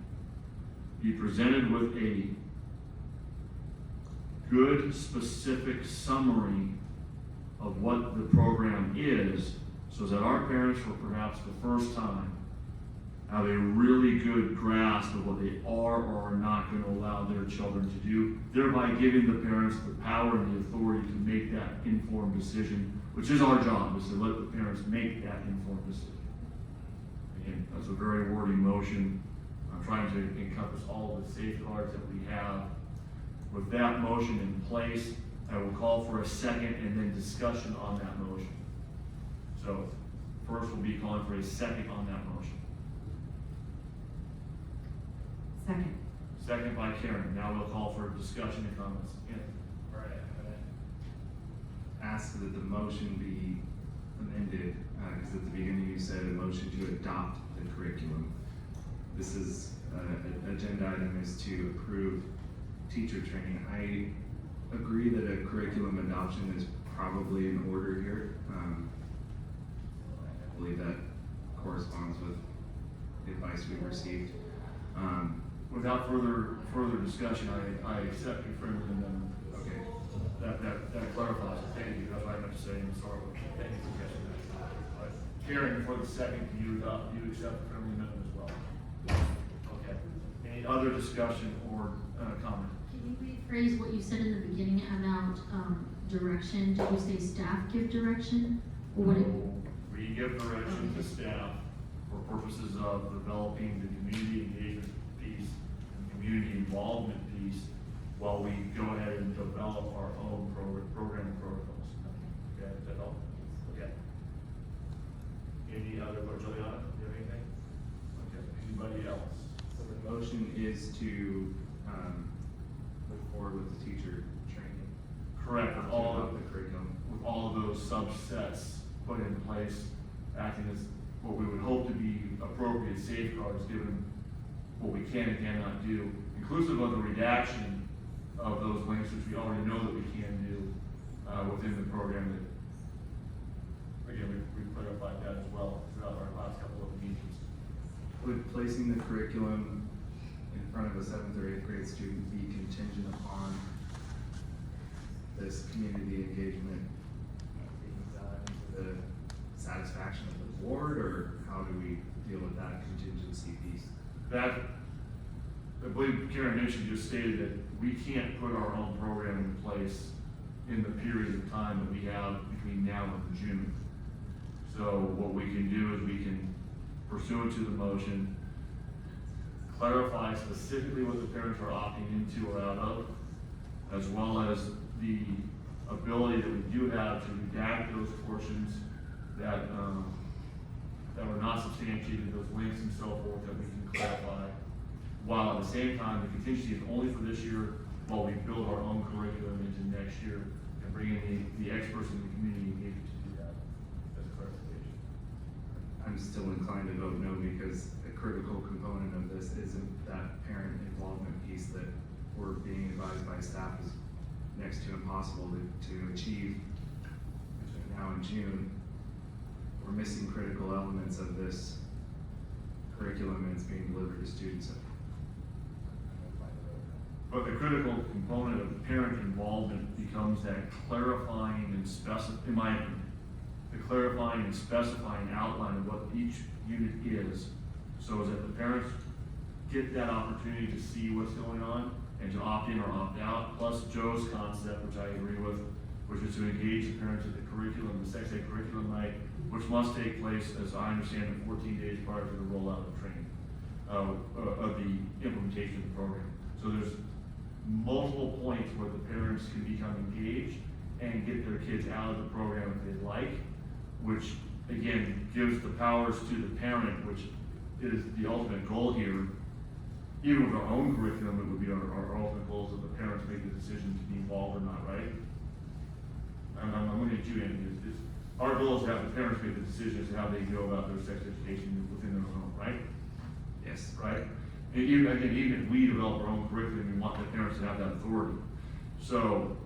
be presented with a good, specific summary of what the program is, so that our parents, for perhaps the first time, have a really good grasp of what they are or are not going to allow their children to do, thereby giving the parents the power and the authority to make that informed decision, which is our job, is to let the parents make that informed decision. Again, that's a very wordy motion. I'm trying to encompass all of the safeguards that we have. With that motion in place, I will call for a second and then discussion on that motion. So, first we'll be calling for a second on that motion. Second. Second by Karen. Now we'll call for discussion and comments. Anthony. All right, I'm gonna ask that the motion be amended, because at the beginning you said a motion to adopt the curriculum. This is, an agenda item is to approve teacher training. I agree that a curriculum adoption is probably in order here. I believe that corresponds with the advice we've received. Without further discussion, I accept your friendly amendment. Okay. That clarifies it. Thank you. That's what I meant to say. I'm sorry. Thank you for catching that. Karen, for the second, do you accept the friendly amendment as well? Okay. Any other discussion or comment? Can you rephrase what you said in the beginning about direction? Did you say staff give direction? Or what We give direction to staff for purposes of developing the community engagement piece and community involvement piece while we go ahead and develop our own program protocols. Okay, does that help? Okay. Any other, Juliana, do you have anything? Okay, anybody else? So the motion is to, move forward with the teacher training. Correct, with all of of the curriculum. with all of those subsets put in place, acting as what we would hope to be appropriate safeguards given what we can and cannot do, inclusive of the redaction of those links, which we already know that we can do within the program. That, again, we clarified that as well throughout our last couple of meetings. Would placing the curriculum in front of a 7th or 8th grade student be contingent upon this community engagement being done to the satisfaction of the board, or how do we deal with that contingency piece? That, I believe Karen mentioned, just stated that we can't put our own program in place in the period of time that we have between now and June. So what we can do is we can, pursuant to the motion, clarify specifically what the parents are opting into or out of, as well as the ability that we do have to redact those portions that were not substantiated, those links and so forth, that we can clarify. While at the same time, the contingency is only for this year, while we build our own curriculum into next year and bring in the experts in the community engagement to do that as a clarification. I'm still inclined to vote no, because a critical component of this isn't that parent involvement piece that we're being advised by staff is next to impossible to achieve between now and June. We're missing critical elements of this curriculum and it's being delivered to students. But the critical component of parent involvement becomes that clarifying and in my opinion, the clarifying and specifying outline of what each unit is, so that the parents get that opportunity to see what's going on and to opt in or opt out, plus Joe's concept, which I agree with, which is to engage the parents at the curriculum, the sex ed curriculum night, which must take place, as I understand it, 14 days prior to the rollout of training, of the implementation of the program. So there's multiple points where the parents can become engaged and get their kids out of the program if they'd like, which again gives the powers to the parent, which is the ultimate goal here. Even with our own curriculum, it would be our ultimate goal is that the parents make the decision to be involved or not, right? I'm looking at you, Andy. Our goal is to have the parents make the decision as to how they go about their sex education within their own home, right? Yes. Right? And even if we develop our own curriculum, we want the parents to have that authority. So,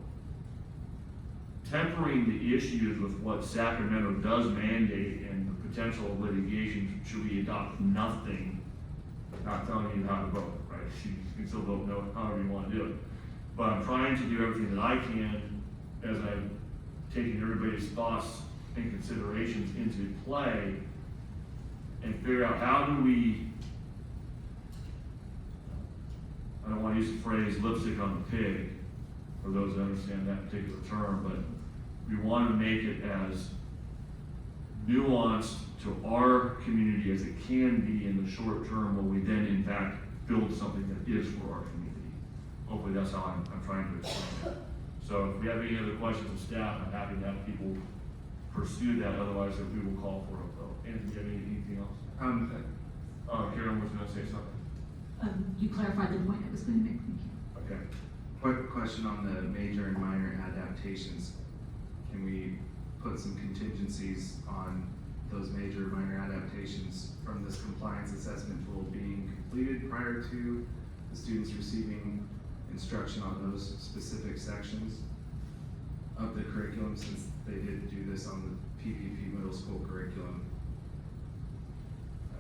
tempering the issues with what Sacramento does mandate and the potential of litigation, should we adopt nothing, not telling you how to vote, right? You can still vote no however you want to do it. But I'm trying to do everything that I can as I'm taking everybody's thoughts and considerations into play and figure out how do we, I don't want to use the phrase lipstick on the pig, for those that understand that particular term, but we want to make it as nuanced to our community as it can be in the short term, where we then in fact build something that is for our community. Hopefully that's how I'm trying to explain it. So if we have any other questions of staff, I'm happy to have people pursue that, otherwise we will call for a vote. Anthony, do you have anything else? Karen was going to say something. You clarified the point I was going to make, thank you. Okay. Quick question on the major and minor adaptations. Can we put some contingencies on those major and minor adaptations from this compliance assessment tool being completed prior to the students receiving instruction on those specific sections of the curriculum, since they did do this on the PPP middle school curriculum?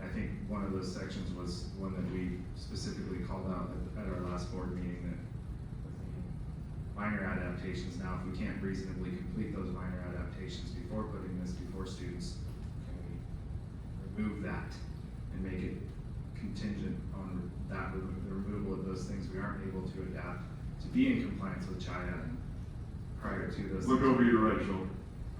I think one of those sections was one that we specifically called out at our last board meeting, that with the minor adaptations, now if we can't reasonably complete those minor adaptations before putting this before students, can we remove that and make it contingent on that, the removal of those things we aren't able to adapt to be in compliance with CHIA prior to those? Look over your right shoulder.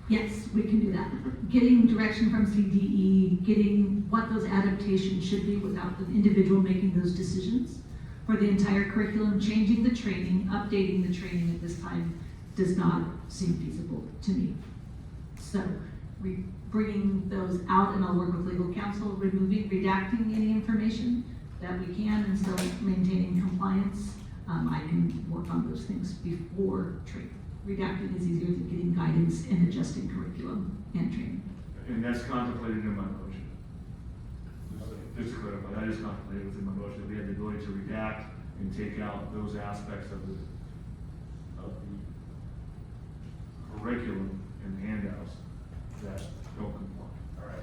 Yes, we can do that. Getting direction from CDE, getting what those adaptations should be without the individual making those decisions for the entire curriculum, changing the training, updating the training at this time does not seem feasible to me. So, bringing those out, and I'll work with legal counsel, removing, redacting any information that we can and still maintaining compliance. I can work on those things before training. Redacting is easier than getting guidance and adjusting curriculum and training. And that's contemplated in my motion. Just to clarify, that is contemplated within my motion, that we have the ability to redact and take out those aspects of the curriculum and handouts that don't comply. All right,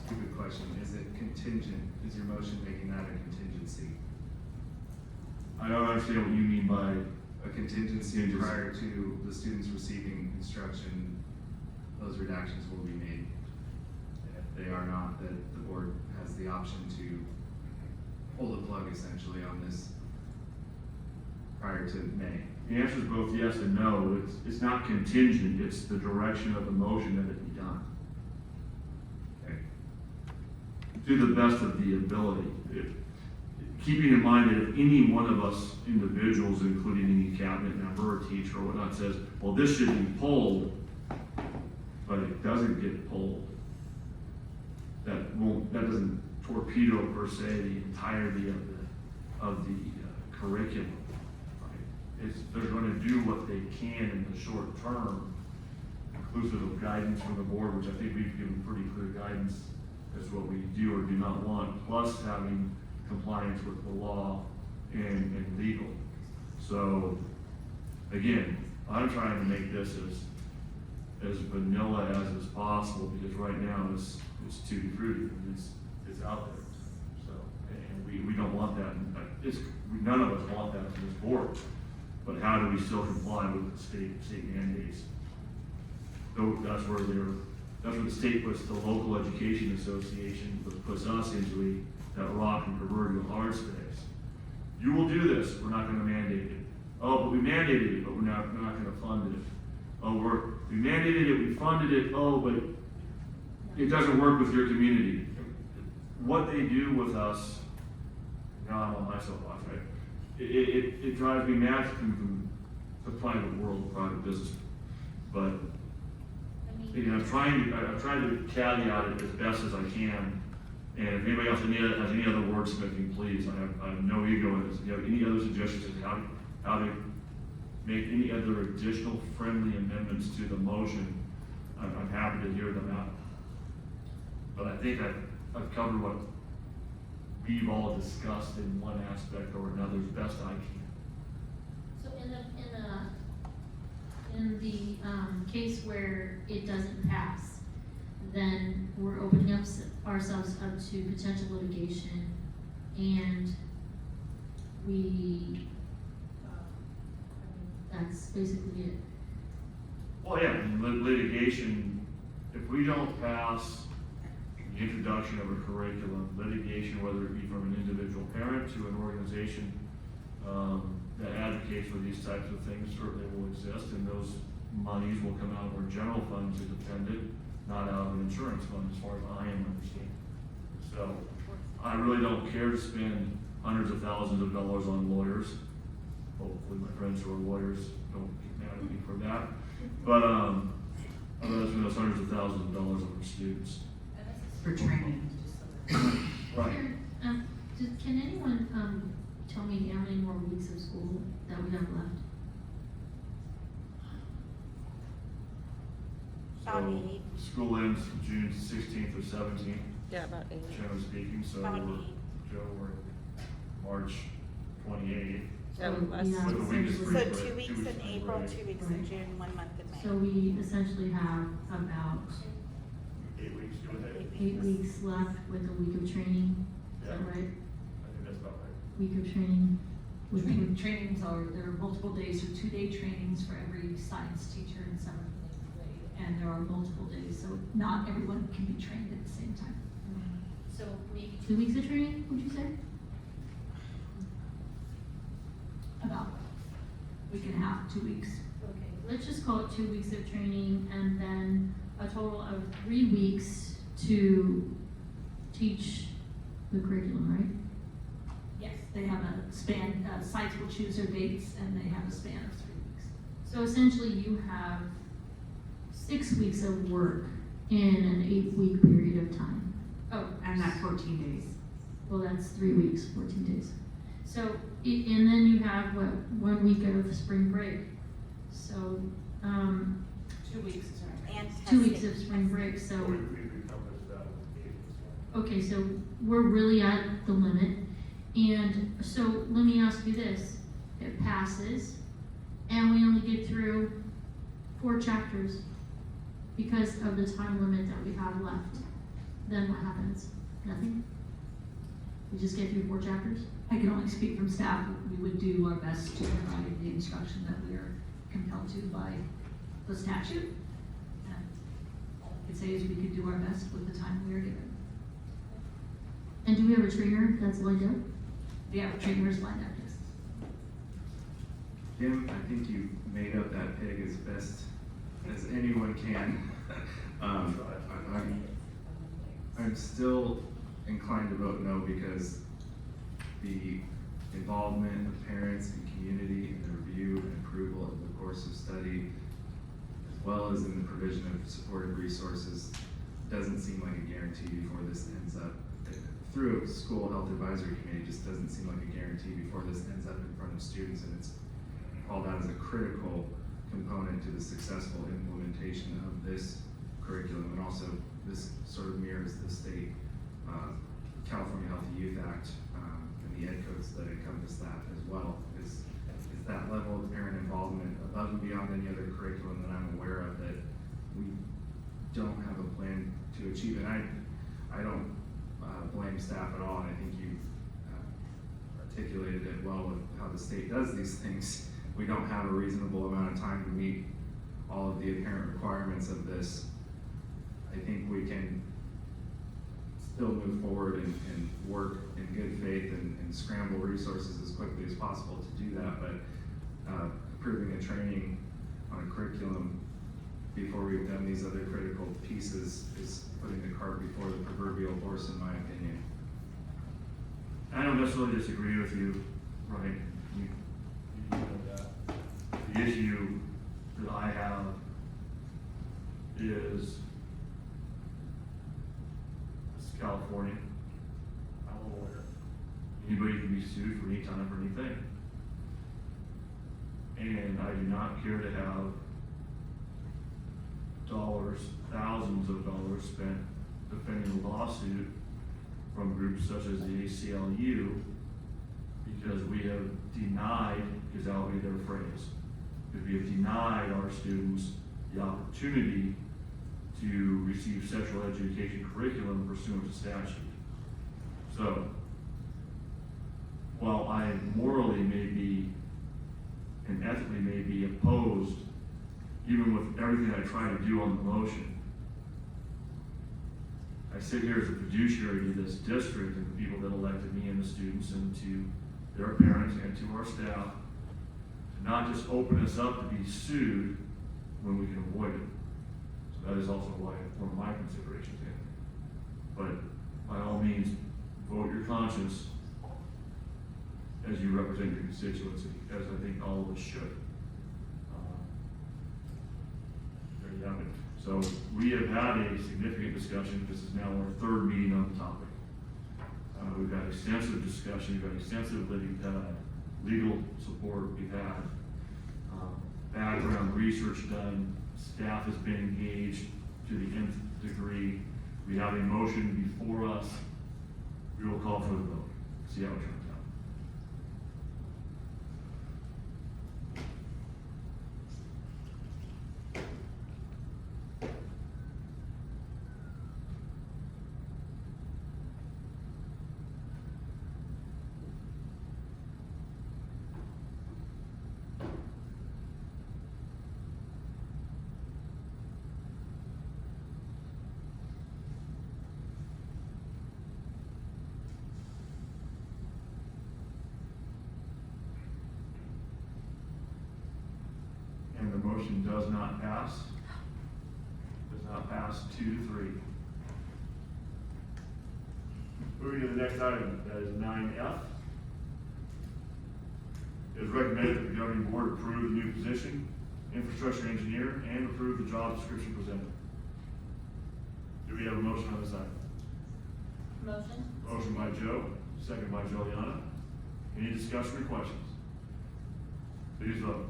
stupid question. Is it contingent? Is your motion making that a contingency? I don't understand what you mean by A contingency prior to the students receiving instruction, those redactions will be made. And if they are not, that the board has the option to pull the plug essentially on this prior to May. the answer is both yes and no. It's not contingent, it's the direction of the motion that it be done. Okay. To the best of the ability. Keeping in mind that if any one of us individuals, including any cabinet member or teacher or whatnot, says, well, this should be pulled, but it doesn't get pulled, that doesn't torpedo per se the entirety of the curriculum. Right? They're going to do what they can in the short term, inclusive of guidance from the board, which I think we've given pretty clear guidance is what we do or do not want, plus having compliance with the law and legal. So, again, I'm trying to make this as vanilla as possible, because right now it's tutti frutti, and it's out there. So, and we don't want that, and none of us want that from this board. But how do we still comply with the state mandates? Though that's where the state puts the local education association, that puts us into that rock and proverbial hard space. You will do this, we're not gonna mandate it. Oh, but we mandated it, but we're not gonna fund it. Oh, we mandated it, we funded it, oh, but it doesn't work with your community. What they do with us, now I'm on my soapbox, right? It drives me mad from the private world, private business. But, you know, I'm trying to caveat it as best as I can. And if anybody else has any other wordsmithing, please, I have no ego in this. If you have any other suggestions as to how to make any other additional friendly amendments to the motion, I'm happy to hear them out. But I think I've covered what we've all discussed in one aspect or another as best I can. So in the case where it doesn't pass, then we're opening up ourselves up to potential litigation, and that's basically it. Well, yeah, in litigation, if we don't pass the introduction of a curriculum, litigation, whether it be from an individual parent to an organization that advocates for these types of things, certainly will exist, and those monies will come out of our general fund to defend it, not out of an insurance fund, as far as I am understanding. So, I really don't care to spend hundreds of thousands of dollars on lawyers. Hopefully my friends who are lawyers don't get mad at me for that. But, I'd rather spend those hundreds of thousands of dollars on our students. For training. Right. Can anyone, tell me how many more weeks of school that we have left? About So, 8. school ends June 16th or 17th, Yeah, about 8. generally speaking, so About we're, 8. Joe, we're March 28th. Yeah, So less. we have With a week is essentially- free. So 2 weeks in spring April, break. 2 weeks in Right. June, 1 month in May. So we essentially have about 8 weeks, give or take. 8 weeks left with a week of training, is that Yeah. right? I think that's about right. Week of training with, Trainings there are multiple days, so 2-day trainings for every science teacher in 7th and 8th grade. And there are multiple days, so not everyone can be trained at the same time. so maybe 2 weeks of training, would you say? About week and a half, 2 weeks. Okay, let's just call it 2 weeks of training and then a total of 3 weeks to teach the curriculum, right? Yes. They have a span, sites will choose their dates, and they have a span of 3 weeks. So essentially you have 6 weeks of work in an 8-week period of time. Oh, And that 14 days. well, that's 3 weeks, 14 days. So, and then you have what, 1 week of spring break. So, 2 weeks is our. And 2 weeks testing. of spring break, so. We encompass that with 8 weeks. Okay, so we're really at the limit, and so let me ask you this, it passes, and we only get through 4 chapters because of the time limit that we have left, then what happens? Nothing? We just get through 4 chapters? I can only speak from staff. We would do our best to provide the instruction that we are compelled to by the statute. And all I could say is we could do our best with the time we are given. And do we have a trainer that's lined up? We have trainers lined up, yes. Kim, I think you made up that pig as best as anyone can. I'm still inclined to vote no because the involvement of parents and community in the review and approval of the course of study, as well as in the provision of supportive resources, doesn't seem like a guarantee before this ends up through a school health advisory committee. Just doesn't seem like a guarantee before this ends up in front of students, and it's called out as a critical component to the successful implementation of this curriculum, and also this sort of mirrors the state California Healthy Youth Act, and the ed codes that encompass that as well, is that level of parent involvement above and beyond any other curriculum that I'm aware of that we don't have a plan to achieve. And I don't blame staff at all, and I think you articulated it well with how the state does these things. We don't have a reasonable amount of time to meet all of the inherent requirements of this. I think we can still move forward and work in good faith and scramble resources as quickly as possible to do that, but approving a training on a curriculum before we've done these other critical pieces is putting the cart before the proverbial horse, in my opinion. I don't necessarily disagree with you, Ryan. You know that. The issue that I have is this is California. I'm a lawyer. Anybody can be sued for any time for anything. And I do not care to have dollars, thousands of dollars spent defending a lawsuit from groups such as the ACLU, because we have denied, because that will be their phrase, because we have denied our students the opportunity to receive sexual education curriculum pursuant to statute. So, while I morally may be and ethically may be opposed, even with everything I try to do on the motion, I sit here as a fiduciary to this district and the people that elected me and the students and to their parents and to our staff to not just open us up to be sued when we can avoid it. So that is also why one of my considerations in. But by all means, vote your conscience as you represent your constituency, as I think all of us should. There you have it. So we have had a significant discussion. This is now our third meeting on the topic. We've had extensive discussion, we've had extensive legal support, we've had background research done, staff has been engaged to the nth degree. We have a motion before us. We will call for the vote, see how it turns out. And the motion does not pass. Does not pass 2-3. Moving to the next item, that is 9F. It is recommended that the governing board approve the new position, infrastructure engineer, and approve the job description presented. Do we have a motion on this item? Motion? Motion by Joe, second by Juliana. Any discussion or questions? Please vote.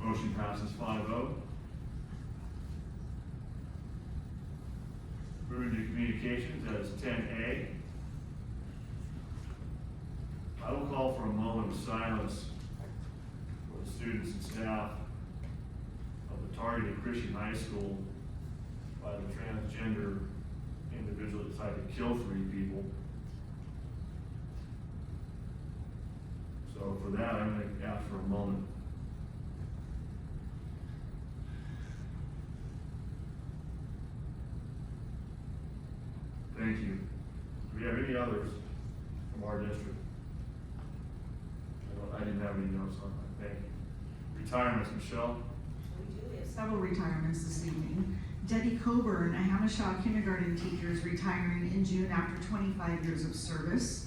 Motion passes 5-0. Moving to communications, that is 10A. I will call for a moment of silence for the students and staff of the targeted Christian High School by the transgender individual that decided to kill 3 people. So for that, I'm going to ask for a moment. Thank you. Do we have any others from our district? I didn't have any notes on that. Thank you. Retirements, Michelle? We do, we have several retirements this evening. Debbie Coburn, a Hamashaw kindergarten teacher, is retiring in June after 25 years of service.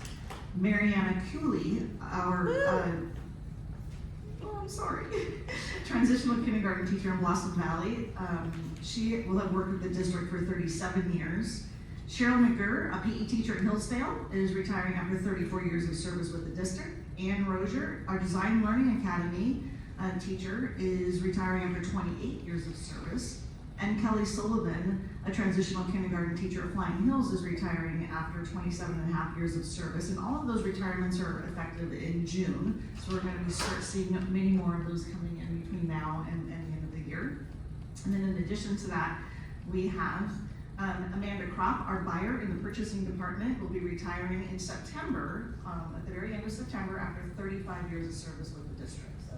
Mariana Cooley, our, oh, I'm sorry, transitional kindergarten teacher in Blossom Valley. She will have worked with the district for 37 years. Cheryl McGurr, a PE teacher in Hillsdale, is retiring after 34 years of service with the district. Ann Rozier, our Design Learning Academy teacher, is retiring after 28 years of service. And Kelly Sullivan, a transitional kindergarten teacher at Flying Hills, is retiring after 27 and a half years of service. And all of those retirements are effective in June. So we're going to start seeing many more of those coming in between now and the end of the year. And then in addition to that, we have Amanda Kropp, our buyer in the purchasing department, will be retiring in September, at the very end of September, after 35 years of service with the district. So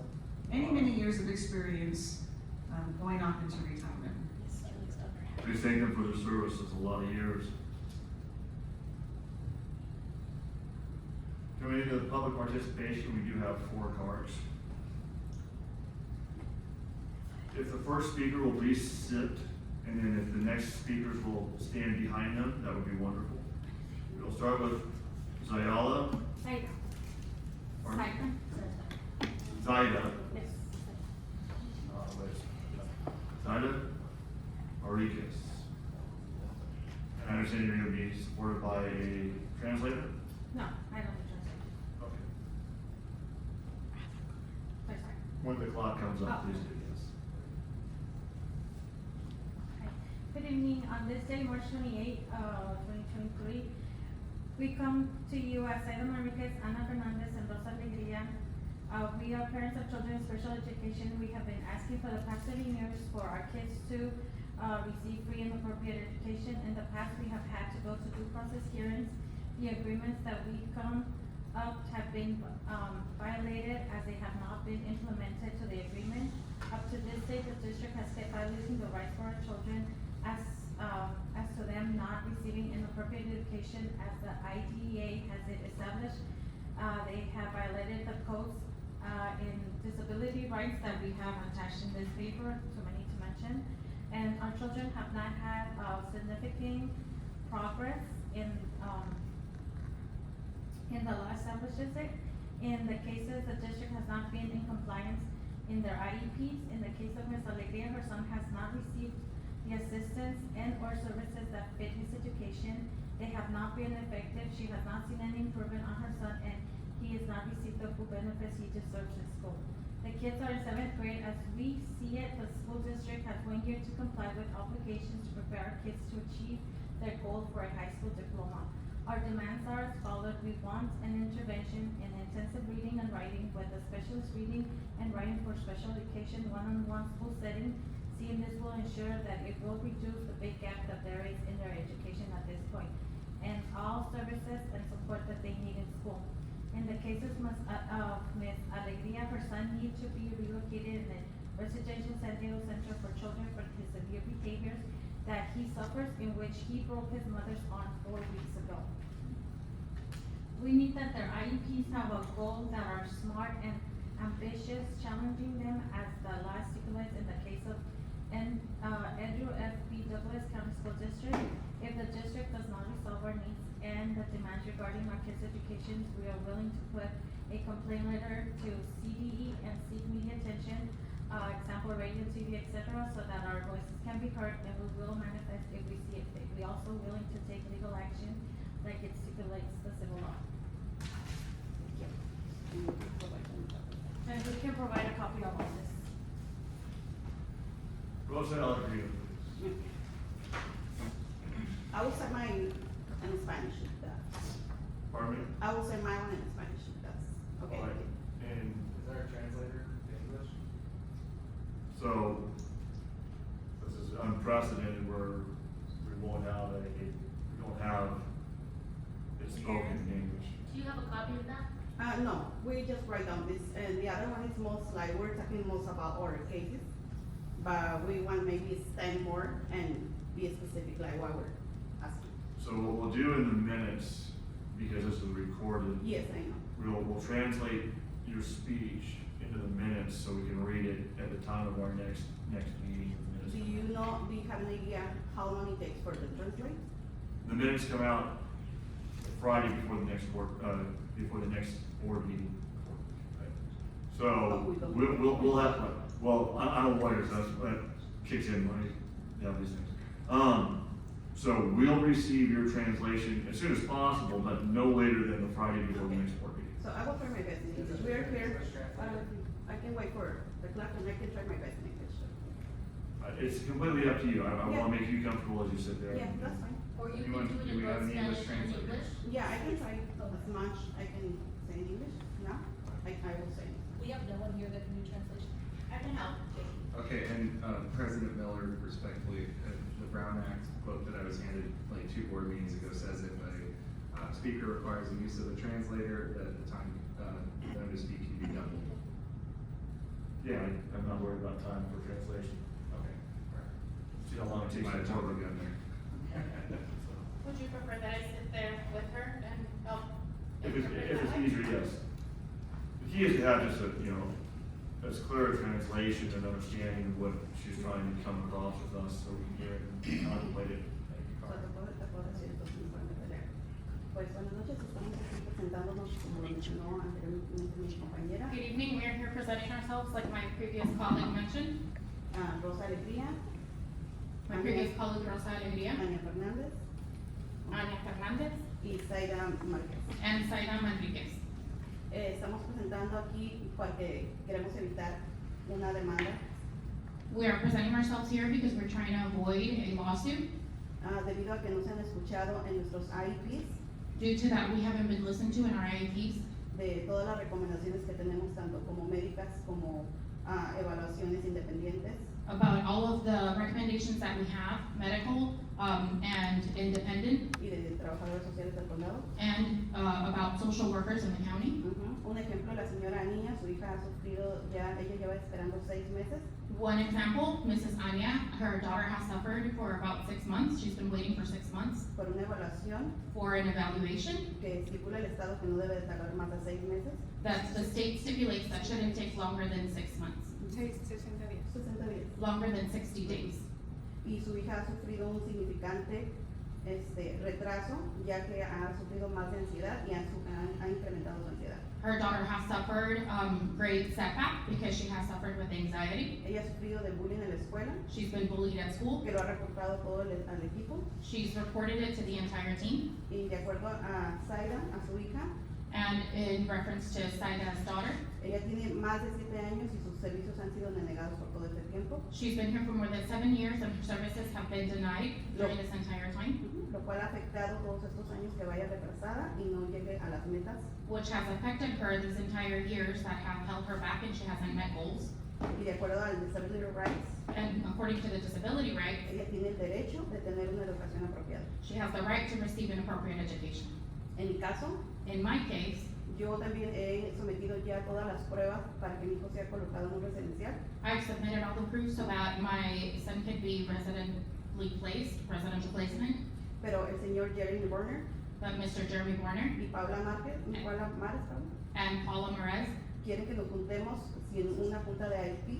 many years of experience going off into retirement. We thank them for their service, it's a lot of years. Coming into the public participation, we do have 4 cards. If the first speaker will please sit, and then if the next speakers will stand behind them, that would be wonderful. We'll start with Zayala. Pardon? Zaida. Yes. Zaida Enriquez. And I understand you're gonna be supported by a translator? No, I don't translate. Okay. Sorry. When the clock comes up, please do, yes. Good evening. On this day, March 28, 2023, we come to you as Aida Enriquez, Ana Fernandez, and Rosa Alegria. We are parents of children in special education. We have been asking for the past 7 years for our kids to receive free and appropriate education. In the past, we have had to go to due process hearings. The agreements that we come up have been violated as they have not been implemented to the agreement. Up to this day, the district has kept violating the rights for our children as to them not receiving an appropriate education as the IDEA has it established. They have violated the codes in disability rights that we have attached in this paper, too many to mention. And our children have not had significant progress in the law establishes it. In the cases, the district has not been in compliance in their IEPs. In the case of Ms. Alegria, her son has not received the assistance and or services that fit his education. They have not been effective. She has not seen any improvement on her son, and he has not received the full benefits he deserves in school. The kids are in 7th grade. As we see it, the school district has 1 year to comply with obligations to prepare our kids to achieve their goal for a high school diploma. Our demands are as follows. We want an intervention in intensive reading and writing with a specialist reading and writing for special education one-on-one school setting. Seeing this will ensure that it will reduce the big gap that there is in their education at this point, and all services and support that they need in school. In the cases of Ms. Alegria, her son needs to be relocated in a residential San Diego Center for Children for his severe behaviors that he suffers, in which he broke his mother's arm 4 weeks ago. We need that their IEPs have a goal that are smart and ambitious, challenging them as the law stipulates in the case of Andrew F. B. Douglas County School District. If the district does not resolve our needs and the demands regarding our kids' education, we are willing to put a complaint letter to CDE and seek media attention, example radio, TV, etc., so that our voices can be heard, and we will manifest if we see it fit. We also willing to take legal action like it stipulates the civil law. And we can provide a copy of all this. Rosa Alegria, please. I will say mine in Spanish if that's. Pardon me? I will say my one in Spanish if that's okay. All right. And Is there a translator to English? so, this is unprecedented where we won't have we don't have it spoken in English. Do you have a copy of that? No, we just write down this, and the other one is most like, we're talking most about our cases, but we want maybe stand more and be specific like what we're asking. So what we'll do in the minutes, because this is recorded, Yes, I know. we'll translate your speech into the minutes so we can read it at the time of our next meeting. Do you have an idea how long it takes for the translate? The minutes come out, I Friday before the next board meeting. Right? So, we'll have, well, I'm a lawyer, so that kicks in when you have these things. So we'll receive your translation as soon as possible, but no later than the Friday before the next board meeting. So I will try my best in English. We are here, I can wait for the clock and I can try my best in English. It's completely up to you. I Yeah. wanna make you comfortable as you sit there. Yeah, that's fine. Or you You can want- do it do in we have both any English Spanish and translators? English. Yeah, I can try as much I can say in English now. I will say. We have no one here that can do translation. I can help. Okay, and President Miller, respectfully, the Brown Act quote that I was handed like 2 board meetings ago says if a speaker requires the use of a translator, that the time for them to speak can be doubled. Yeah, I'm not worried about time for translation. Okay. See how long it takes. Might have to talk. totally gotten there. Would you prefer that I sit there with her and help? If it's easier, yes. The key is to have just a, as clear a translation and understanding of what she's trying to come across with us, so we can hear it and contemplate it. Thank you, So Carl. te puedo decir entonces en cuanto a leer. Pues buenas noches, estamos aquí presentándonos como lo mencionó anteriormente mi compañera, Good evening, we are here presenting ourselves like my previous colleague mentioned. Rosa Alegría, My previous colleague Rosa Alegría, Ania Fernández Ania Fernández, y Zaida Márquez. and Saida Manriquez. Estamos presentando aquí porque queremos evitar una demanda We are presenting ourselves here because we're trying to avoid a lawsuit. Debido a que no se han escuchado en nuestros IEPs Due to that, we haven't been listened to in our IEPs de todas las recomendaciones que tenemos tanto como médicas como evaluaciones independientes about all of the recommendations that we have, medical, and independent, y de trabajadores sociales del condado. and, about social workers in the county. Un ejemplo, la señora Ania, su hija ha sufrido ya, ella lleva esperando 6 meses One example, Mrs. Anya, her daughter has suffered for about 6 months. She's been waiting for 6 months por una evaluación for an evaluation que estipula el estado que no debe de tardar más de 6 meses, that the state stipulates that shouldn't take longer than 6 months, 60 días. longer than 60 days. Y su hija ha sufrido un significante retraso, ya que ha sufrido más de ansiedad y ha incrementado su ansiedad. Her daughter has suffered great setback because she has suffered with anxiety. Ella ha sufrido de bullying en la escuela, She's been bullied at school. que lo ha reportado todo al equipo, She's reported it to the entire team. y de acuerdo a Zaida, a su hija, And in reference to Saida's daughter, ella tiene más de 7 años y sus servicios han sido denegados por todo este tiempo, she's been here for more than 7 years and her services have been denied during this entire time, lo cual ha afectado todos estos años que vaya retrasada y no llegue a las metas. which has affected her these entire years that have held her back and she hasn't met goals. Y de acuerdo al Disability Rights, And according to the disability rights, ella tiene el derecho de tener una educación apropiada. she has the right to receive an appropriate education. En mi caso, In my case, yo también he sometido ya todas las pruebas para que mi hijo sea colocado en un residencial. I've submitted all the proof so that my son could be residential placement, Pero el señor Jeremy Warner but Mr. Jeremy Warner y Paula Márquez, and Paula Perez quieren que nos juntemos si en una junta de IEP,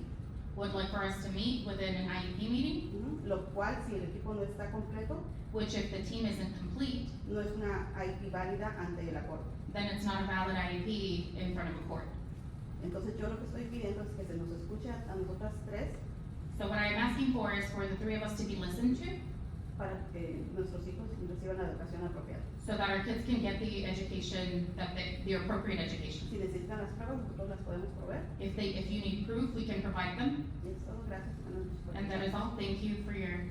would like for us to meet within an IEP meeting, lo cual si el equipo no está completo, which if the team isn't complete, no es una IEP válida ante la corte. then it's not a valid IEP in front of a court. Entonces yo lo que estoy pidiendo es que se nos escuche a nosotras 3 So what I'm asking for is for the 3 of us to be listened to, para que nuestros hijos reciban la educación apropiada. so that our kids can get the education, the appropriate education. Si necesitan las pruebas, nosotros las podemos proveer. If you need proof, we can provide them, Y es todo, gracias. Buenas noches. and that is all. Thank you for your time.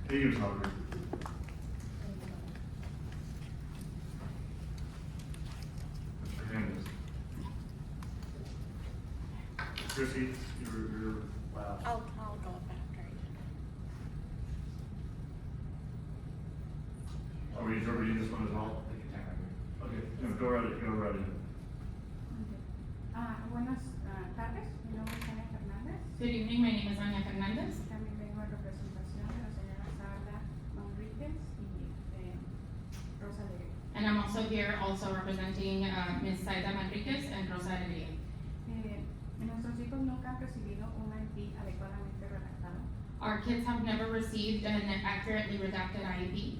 Thank you, Ms. Oliver. Mr. Hernandez. Chrissy, you're last. Oh. I'll go after you. Are we reading this one as well? Okay, no, go right ahead. Buenas tardes, mi nombre es Ania Fernández. Good evening, my name is Anya Fernandez. También vengo en representación de la señora Saida Manriquez y Rosa Alegría. And I'm also here representing Ms. Saida Manriquez and Rosa Alegría. Nuestros hijos nunca han recibido un IEP adecuadamente redactado. Our kids have never received an accurately redacted IEP.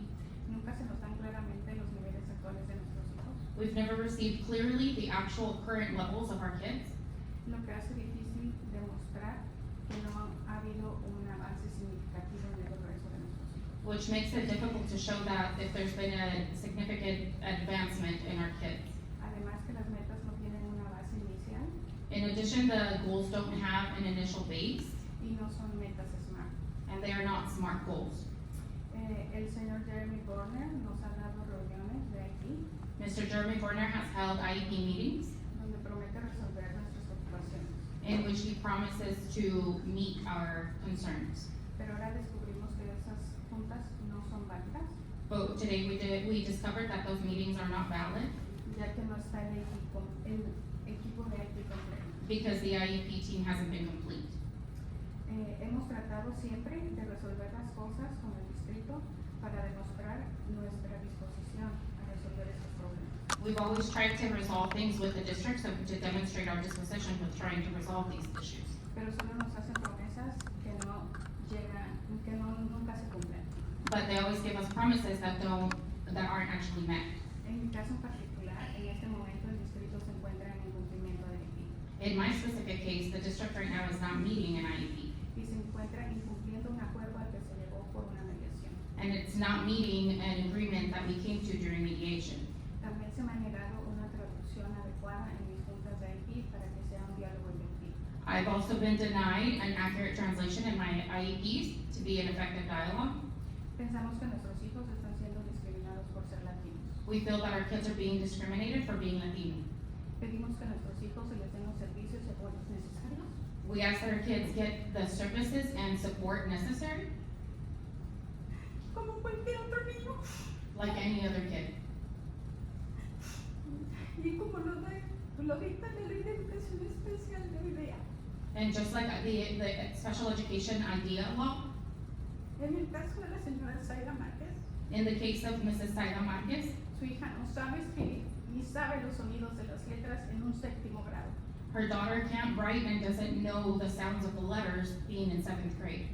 Nunca se nos han claramente los niveles actuales de nuestros hijos, We've never received clearly the actual current levels of our kids, lo que hace difícil demostrar que no ha habido un avance significativo en el progreso de nuestros hijos. which makes it difficult to show that if there's been a significant advancement in our kids. Además que las metas no tienen una base inicial In addition, the goals don't have an initial base, y no son metas SMART. and they are not SMART goals. El señor Jeremy Borner nos ha dado reuniones de aquí Mr. Jeremy Horner has held IEP meetings donde promete resolver nuestras preocupaciones, in which he promises to meet our concerns. pero ahora descubrimos que esas juntas no son válidas, But today we discovered that those meetings are not valid ya que no está el equipo de IT completo. because the IEP team hasn't been complete. Hemos tratado siempre de resolver las cosas con el distrito para demostrar nuestra disposición a resolver estos problemas. We've always tried to resolve things with the district so to demonstrate our disposition with trying to resolve these issues. Pero solo nos hacen promesas que no llegan, que nunca se cumplen. But they always give us promises that aren't actually met. En mi caso en particular, en este momento el distrito se encuentra en incumplimiento del IEP In my specific case, the district right now is not meeting an IEP, y se encuentra incumpliendo un acuerdo al que se llegó por una mediación. and it's not meeting an agreement that we came to during mediation. También se me ha negado una traducción adecuada en mis juntas de IEP para que sea un diálogo efectivo. I've also been denied an accurate translation in my IEPs to be an effective dialogue. Pensamos que nuestros hijos están siendo discriminados por ser latinos. We feel that our kids are being discriminated for being Latino. Pedimos que a nuestros hijos se les den los servicios y apoyos necesarios We ask that our kids get the services and support necessary, como cualquier otro niño like any other kid. y como lo dicta la ley de educación especial de IDEA. And just like the special education idea law, En el caso de la señora Zaira Márquez, in the case of Mrs. Saida Marquez, su hija no sabe escribir ni sabe los sonidos de las letras en un séptimo grado. her daughter can't write and doesn't know the sounds of the letters being in 7th grade.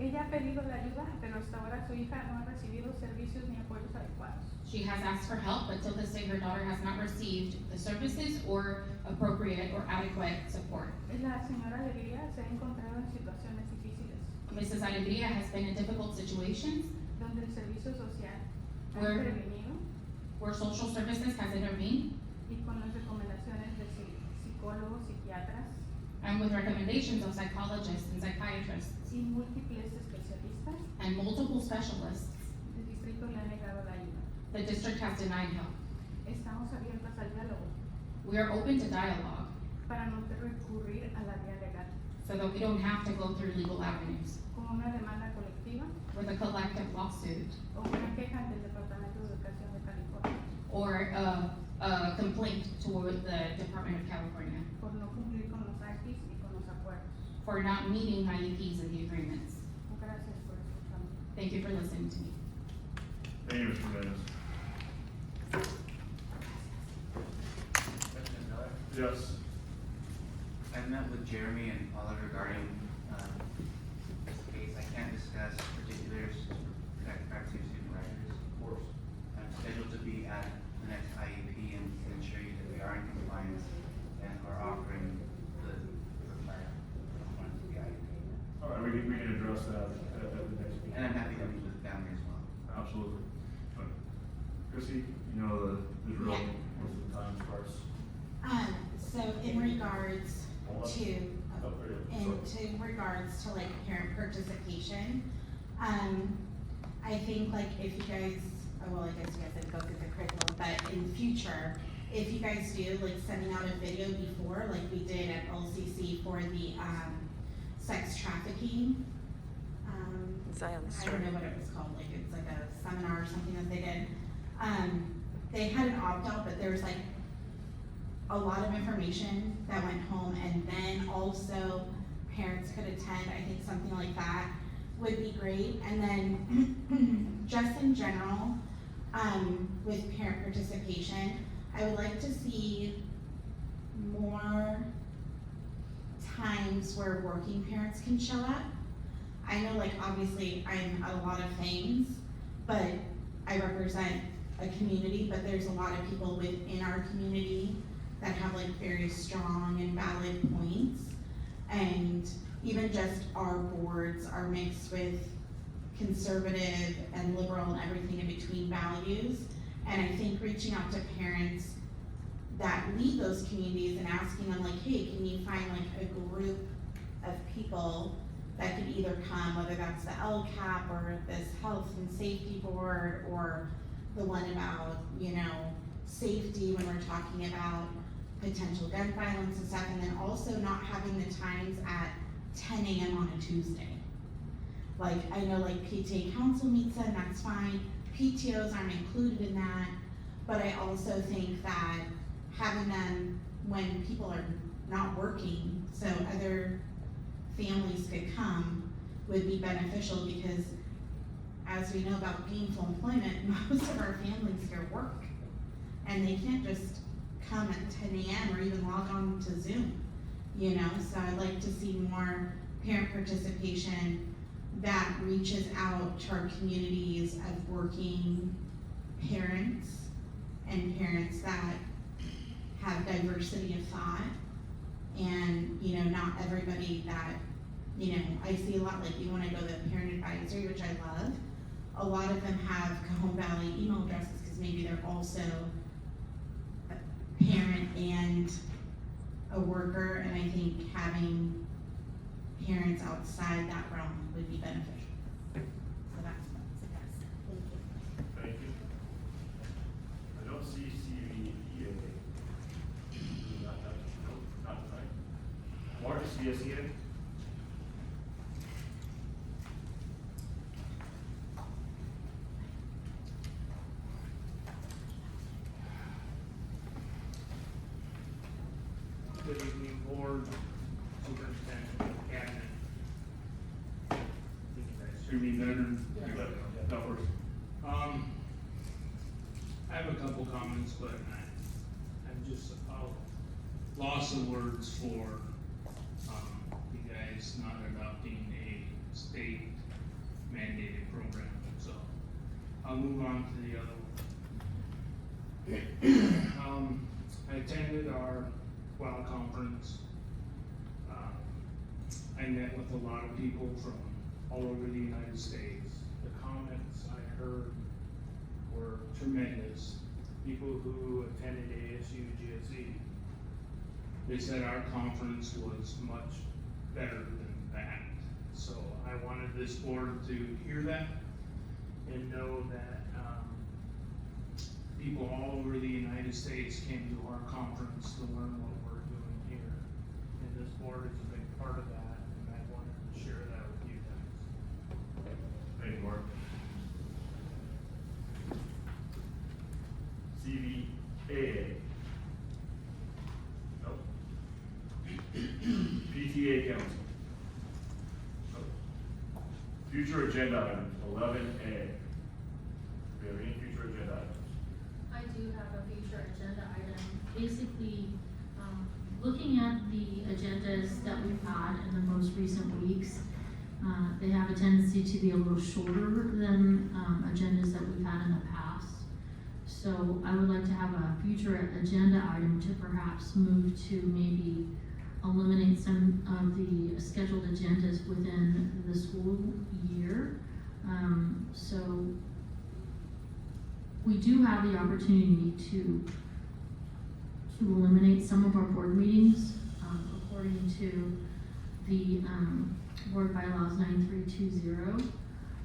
Ella ha pedido la ayuda, pero hasta ahora su hija no ha recibido servicios ni apoyos adecuados. She has asked for help, but till this day her daughter has not received the services or appropriate or adequate support. La señora Alegría se ha encontrado en situaciones difíciles, Mrs. Alegría has been in difficult situations donde el servicio social ha Where- intervenido where social services has intervened y con las recomendaciones de psicólogos, psiquiatras and with recommendations of psychologists and psychiatrists y múltiples especialistas, and multiple specialists, el distrito le ha negado la ayuda. the district has denied help. Estamos abiertas al diálogo We are open to dialogue para no recurrir a la vía legal, so that we don't have to go through legal avenues como una demanda colectiva with a collective lawsuit o una queja ante el Departamento de Educación de California or a complaint toward the Department of California por no cumplir con los IEPs y con los acuerdos. for not meeting IEPs and the agreements. Gracias por escucharme. Thank you for listening to me. Thank you, Mr. Jimenez. President Miller, Yes. I've met with Jeremy and Paula regarding, this case. I can't discuss particulars to protect privacy of student writers. Of course. I'm scheduled to be at the next IEP and to ensure you that we are in compliance and are offering the required components of the IEP. All right, we can address that at the next meeting. And I'm happy to meet with the family as well. Absolutely. Chrissy, you know the drill, Yeah. once the time starts. So in regards Hold on. to, Oh, there you go. Sorry. in regards to like parent participation, I think like if you guys, well, I guess you guys didn't go through the curriculum, but in future, if you guys do, like sending out a video before, like we did at LCC for the, sex trafficking, I don't know what it was called, like it's like a seminar or something that they did. They had an opt-out, but there was like a lot of information that went home, and then also parents could attend, I think something like that would be great. And then just in general, with parent participation, I would like to see more times where working parents can show up. I know like obviously I'm at a lot of things, but I represent a community, but there's a lot of people within our community that have like very strong and valid points. And even just our boards are mixed with conservative and liberal and everything in between values. And I think reaching out to parents that lead those communities and asking them like, hey, can you find like a group of people that could either come, whether that's the LCAP or this health and safety board, or the one about, you know, safety when we're talking about potential gun violence and stuff, and then also not having the times at 10 a.m. on a Tuesday. Like, I know like PTA council meets then, that's fine, PTOs aren't included in that, but I also think that having them when people are not working, so other families could come, would be beneficial, because as we know about gainful employment, most of our families here work, and they can't just come at 10 a.m. or even log on to Zoom, you know? So I'd like to see more parent participation that reaches out to our communities of working parents and parents that have diversity of thought, and, you know, not everybody that, you know, I see a lot, like, you wanna go to the parent advisory, which I love. A lot of them have Cajon Valley email addresses, because maybe they're also a parent and a worker, and I think having parents outside that realm would be beneficial. So that's what I suggest. Thank you. Thank you. I don't see CVEA. Not tonight. Mark, CSEA? Good evening, board, superintendent, cabinet. Hear me better? You got it. That works. I have a couple comments, but I'm just, loss of words for, you guys not adopting a state mandated program, so I'll move on to the other one. I attended our WOW conference. I met with a lot of people from all over the United States. The comments I heard were tremendous. People who attended ASU GSE, they said our conference was much better than that. So I wanted this board to hear that and know that people all over the United States came to our conference to learn what we're doing here. And this board is a big part of that, and I wanted to share that with you guys. Thank you, Mark. CVAA. Nope. PTA Council. Nope. Future agenda items, 11A. Do we have any future agenda items? I do have a future agenda item. Basically, looking at the agendas that we've had in the most recent weeks, they have a tendency to be a little shorter than agendas that we've had in the past. So I would like to have a future agenda item to perhaps move to maybe eliminate some of the scheduled agendas within the school year. So we do have the opportunity to eliminate some of our board meetings, according to the, board bylaws 9320.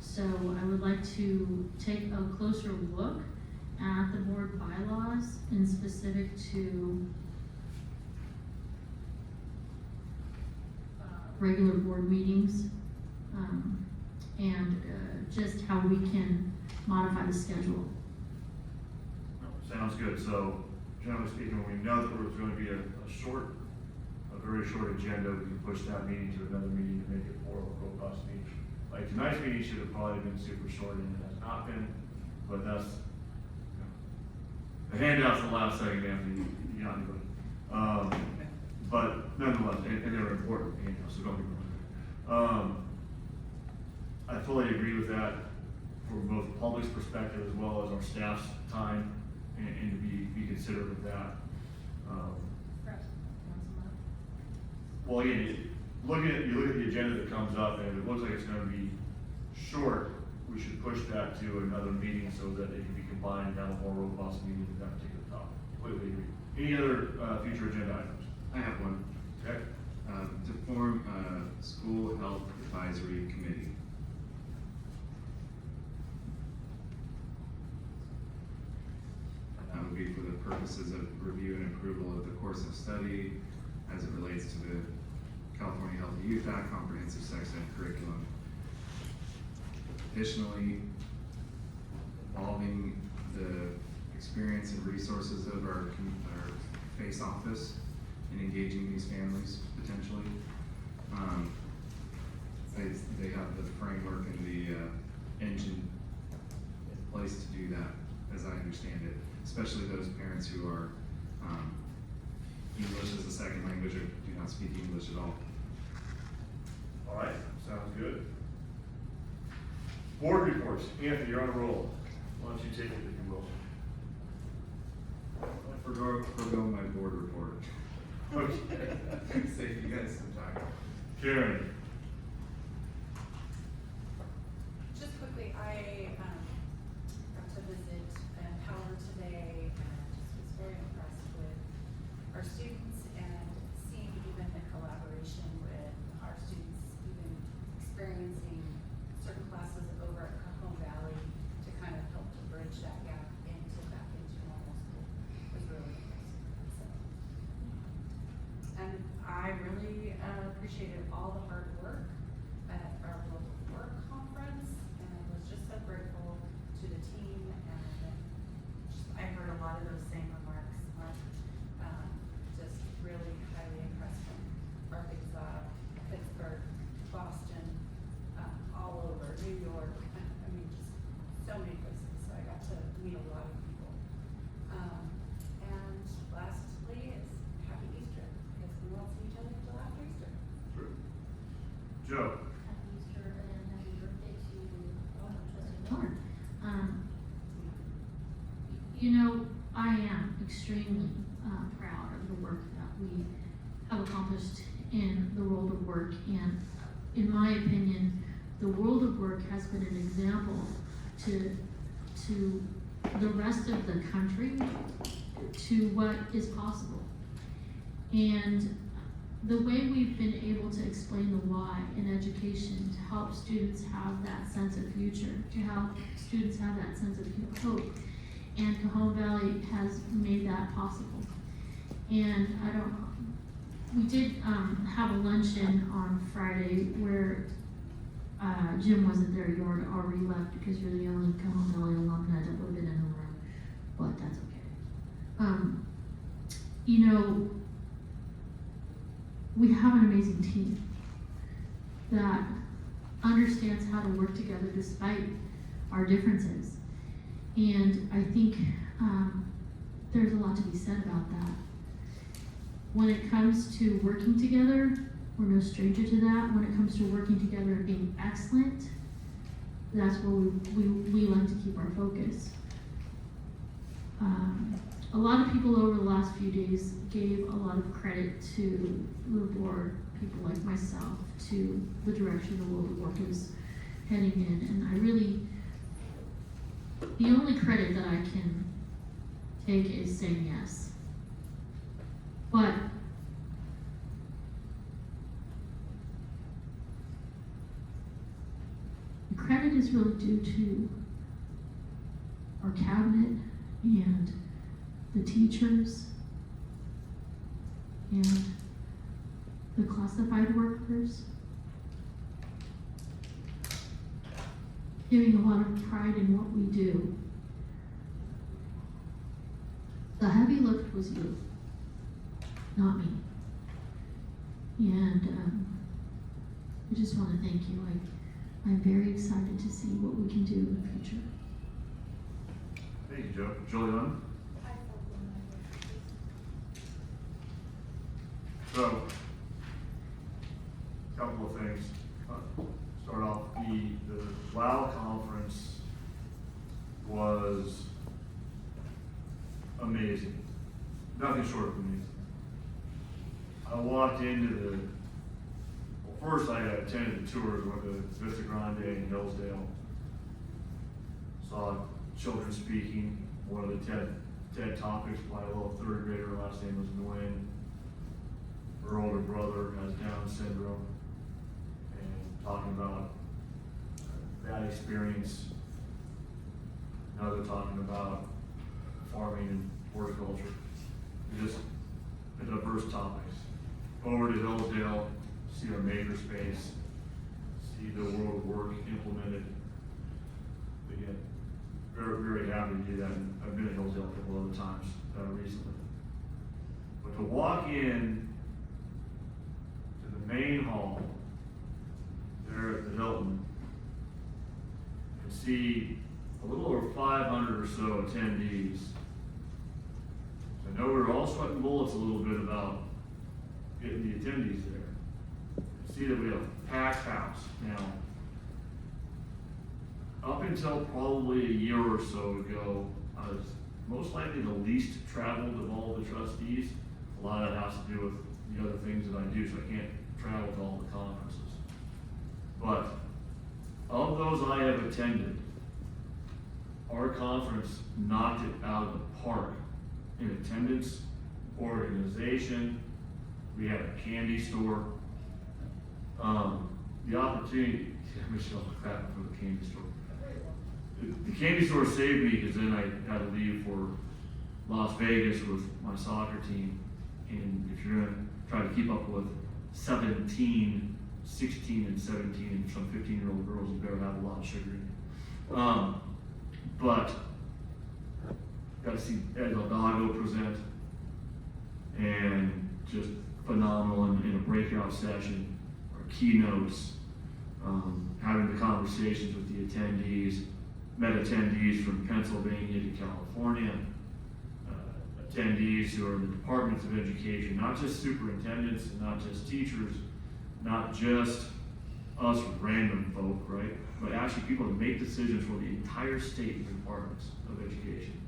So I would like to take a closer look at the board bylaws in specific to regular board meetings, and just how we can modify the schedule. Sounds good. So, generally speaking, when we know that there's going to be a very short agenda, we can push that meeting to another meeting to make it more of a robust meeting. Like tonight's meeting should have probably been super short, and it has not been, but that's, you know, the handout's the last second after you got anybody. But nonetheless, and they're important handouts, so don't be wrong. I fully agree with that. from both the public's perspective as well as our staff's time, and to be considerate of that. Perhaps once a month. Well, again, you look at the agenda that comes up, and if it looks like it's gonna be short, we should push that to another meeting so that it can be combined and have a more robust meeting with that particular topic. Completely agree. Any other, future agenda items? I have one. Okay? To form a school health advisory committee. That would be for the purposes of review and approval of the course of study as it relates to the California Healthy Youth Act, comprehensive sex ed curriculum. Additionally, involving the experience and resources of our FACE office in engaging these families potentially. They have the framework and the engine in place to do that, as I understand it, especially those parents who are English as a second language or do not speak English at all. All right, sounds good. Board reports. Anthony, you're on a roll. Why don't you take it if you will? Forgo my board report. Okay. Save you guys some time. Karen, Just quickly, I, got to visit Empower today and just was very impressed with our students and seeing even the collaboration with our students, even experiencing certain classes over at Cajon Valley to kind of help to bridge that gap back into normal school was really impressive. So, and I really appreciated all the hard work at our local work conference, and I was just so grateful to the team, and just, I heard a lot of those same remarks, just really highly impressed from Arkansas, Pittsburgh, Boston, all over, New York, I mean, just so many places, so I got to meet a lot of people. And lastly, is Happy Easter, because we won't see each other until after Easter. true. Joe, Happy Easter and happy birthday to Trustee Miller. You know, I am extremely proud of the work that we have accomplished in the world of work, and in my opinion, the world of work has been an example to the rest of the country to what is possible. And the way we've been able to explain the why in education to help students have that sense of future, to help students have that sense of hope, and Cajon Valley has made that possible. And we did have a luncheon on Friday where Jim wasn't there. You already left because you're the only Cajon Valley alumni that would have been in the room, but that's okay. You know, we have an amazing team that understands how to work together despite our differences. And I think there's a lot to be said about that. When it comes to working together, we're no stranger to that. When it comes to working together and being excellent, that's where we like to keep our focus. A lot of people over the last few days gave a lot of credit to the board, people like myself, to the direction the world of work is heading in. And I really, the only credit that I can take is saying yes. But the credit is really due to our cabinet and the teachers and the classified workers, giving a lot of pride in what we do. The heavy lift was you, not me. And I just want to thank you. I'm very excited to see what we can do in the future. thank you, Joe. Julian? So, couple of things. Start off, the WOW conference amazing. Nothing short of amazing. I walked into first I attended the tours, went to Vista Grande and Hillsdale. Saw children speaking, one of the TED topics by a little third grader, last name was Nguyen. Her older brother has Down syndrome, and talking about that experience. Another talking about farming and horticulture. Just a diverse topics. Over to Hillsdale, see our makerspace, see the world of work implemented. Again, very, very happy to do that. And I've been at Hillsdale a couple other times recently. But to walk in to the main hall there at the Hilton and see a little over 500 or so attendees. I know we're all sweating bullets a little bit about getting the attendees there. See that we have a packed house now. Up until probably a year or so ago, I was most likely the least traveled of all the trustees. A lot of that has to do with the other things that I do, so I can't travel to all the conferences. But of those I have attended, our conference knocked it out of the park in attendance, organization. We had a candy store. The opportunity, Michelle clapping for the candy store. The candy store saved me because then I had to leave for Las Vegas with my soccer team. And if you're gonna try to keep up with 17, 16, and 17, and some 15-year-old girls, you better have a lot of sugar in you. But got to see Ed Delgado present, and just phenomenal in a breakout session, or keynotes, having the conversations with the attendees, met attendees from Pennsylvania to California, attendees who are in the departments of education, not just superintendents and not just teachers, not just us random folk, right? But actually people that make decisions for the entire state departments of education.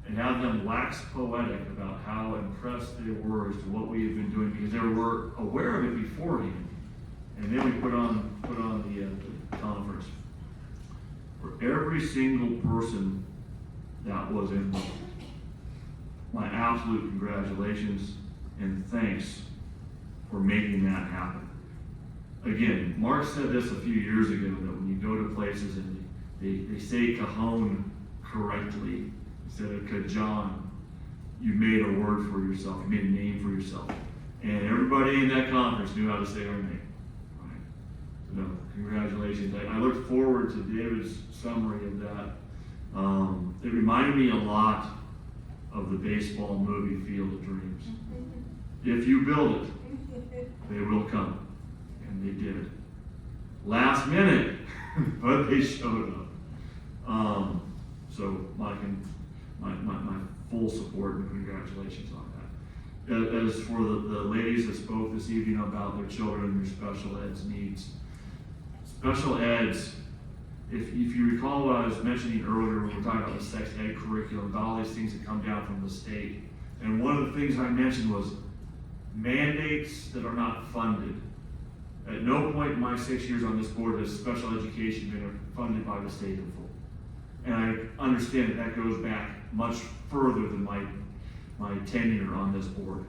And have them wax poetic about how impressed they were as to what we have been doing, because they were aware of it beforehand. And then we put on the conference. For every single person that was involved, my absolute congratulations and thanks for making that happen. Again, Mark said this a few years ago, that when you go to places and they say Cajon correctly instead of Cajon, you made a word for yourself, you made a name for yourself. And everybody in that conference knew how to say our name. Right? So no, congratulations. I look forward to David's summary of that. It reminded me a lot of the baseball movie Field of Dreams. If you build it, they will come. And they did. Last minute, but they showed up. So my full support and congratulations on that. As for the ladies that spoke this evening about their children and their special eds needs, special eds, if you recall what I was mentioning earlier when we were talking about the sex ed curriculum, about all these things that come down from the state, and one of the things I mentioned was mandates that are not funded. At no point in my 6 years on this board has special education been funded by the state in full. And I understand that goes back much further than my tenure on this board.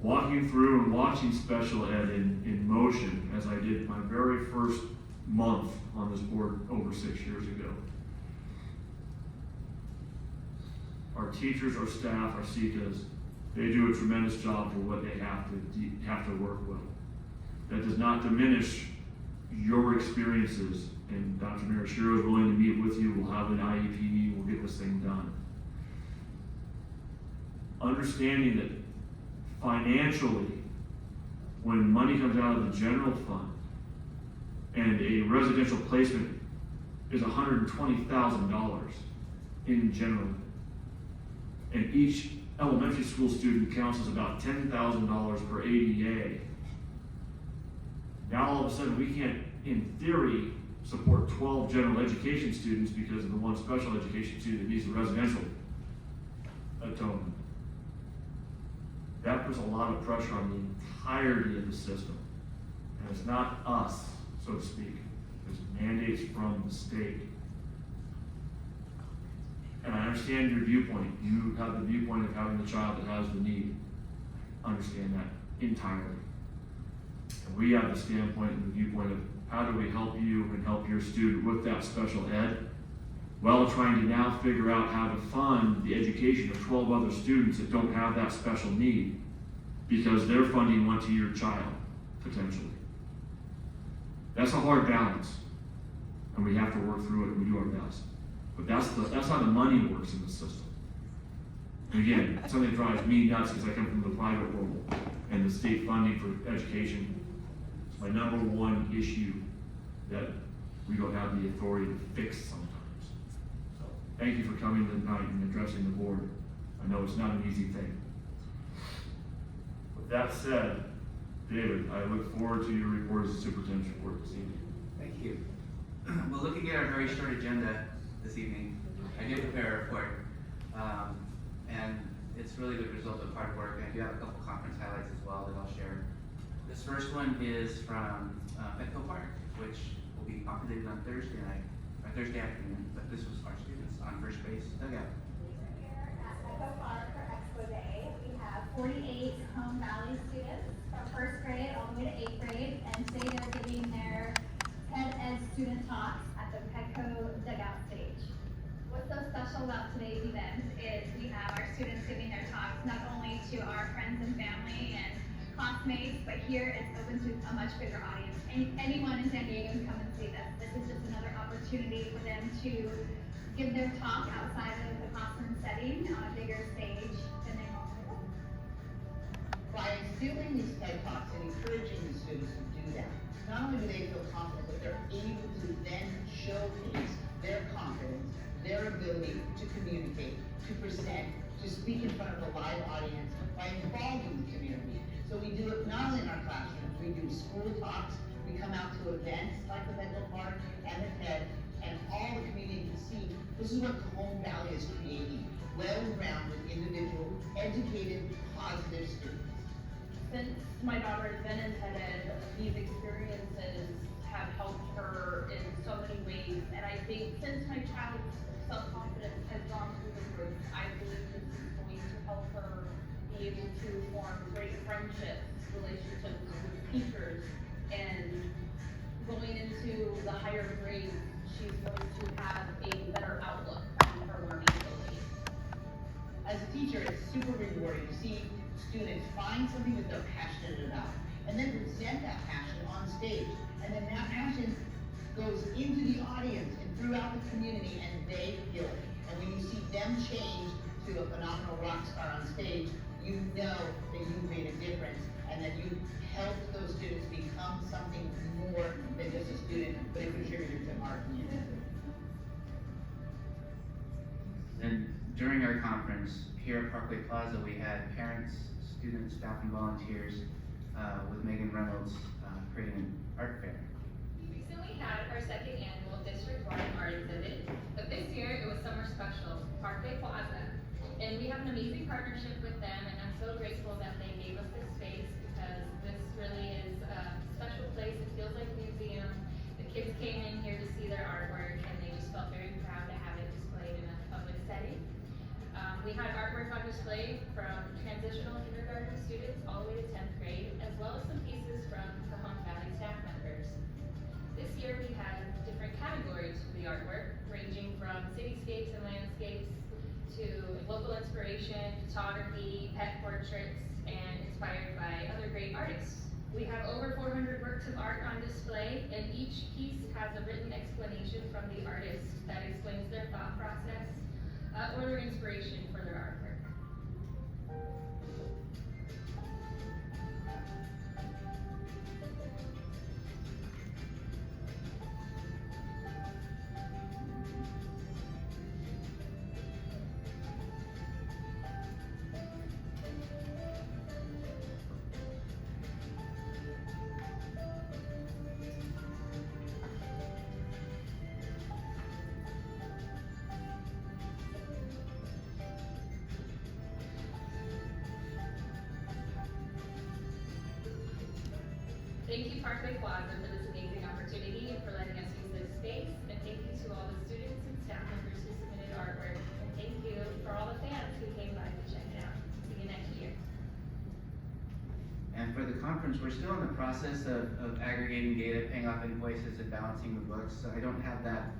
Walking through and watching special ed in motion, as I did my very first month on this board over 6 years ago. Our teachers, our staff, our CETAs, they do a tremendous job for what they have to work with. That does not diminish your experiences, and Dr. Marashiro is willing to meet with you. We'll have an IEP meeting, we'll get this thing done. Understanding that financially, when money comes out of the general fund, and a residential placement is $120,000 in general, and each elementary school student counts as about $10,000 per ADA. Now all of a sudden we can't, in theory, support 12 general education students because of the one special education student that needs a residential atonement. That puts a lot of pressure on the entirety of the system. And it's not us, so to speak. There's mandates from the state. And I understand your viewpoint. You have the viewpoint of having the child that has the need. Understand that entirely. And we have the standpoint and the viewpoint of how do we help you and help your student with that special ed, while trying to now figure out how to fund the education of 12 other students that don't have that special need because their funding went to your child, potentially. That's a hard balance, and we have to work through it, and we do our best. But that's how the money works in the system. And again, something that drives me nuts because I come from the private world, and the state funding for education is my number one issue that we don't have the authority to fix sometimes. So thank you for coming tonight and addressing the board. I know it's not an easy thing. With that said, David, I look forward to your report as the superintendent's report this evening. Thank you. Well, looking at our very short agenda this evening, I did prepare a report, and it's really the result of hard work. I do have a couple conference highlights as well that I'll share. This first one is from Petco Park, which will be populated on Thursday night, or Thursday afternoon, but this was our students on first base dugout. Here at Echo Park for Expo Day, we have 48 Cajon Valley students from first grade all the way to 8th grade, and today they're giving their Ed student talks at the Petco dugout stage. What's so special about today's event is we have our students giving their talks not only to our friends and family and classmates, but here it's open to a much bigger audience. Anyone in San Diego can come and see this. This is just another opportunity for them to give their talk outside of the classroom setting on a bigger stage than they normally would. By instilling these TED Talks and encouraging the students to do that, not only do they feel confident, but they're able to then showcase their confidence, their ability to communicate, to present, to speak in front of a live audience by involving the community. So we do it not only in our classrooms, we do school talks, we come out to events like the Petco Park and the TED, and all the community can see this is what Cajon Valley is creating. Well-rounded, individual, educated, positive students. Since my daughter has been in TED Ed, these experiences have helped her in so many ways. And I think since my child's self-confidence has gone through the roof, I believe this is going to help her be able to form great friendships, relationships with teachers, and going into the higher grades, she's going to have a better outlook on her learning ability. As a teacher, it's super rewarding to see students find something that they're passionate about and then present that passion on stage. And then that passion goes into the audience and throughout the community, and they feel it. And when you see them change to a phenomenal rock star on stage, you know that you've made a difference and that you helped those students become something more than just a student, but a contributor to our community. Then during our conference here at Parkway Plaza, we had parents, students, staff, and volunteers with Megan Reynolds creating an art fair. We recently had our second annual district-wide art exhibit, but this year it was summer special, Parkway Plaza. And we have an amazing partnership with them, and I'm so grateful that they gave us this space because this really is a special place. It feels like a museum. The kids came in here to see their artwork, and they just felt very proud to have it displayed in a public setting. We had artwork on display from transitional kindergarten students all the way to 10th grade, as well as some pieces from Cajon Valley staff members. This year we had different categories for the artwork, ranging from cityscapes and landscapes to local inspiration, photography, pet portraits, and inspired by other great artists. We have over 400 works of art on display, and each piece has a written explanation from the artist that explains their thought process or their inspiration for their artwork. Parkway Plaza for this amazing opportunity and for letting us use this space. And thank you to all the students and staff members who submitted artwork. And thank you for all the fans who came by to check it out. See you next year. And for the conference, we're still in the process of aggregating data, paying off invoices, and balancing the books. So I don't have that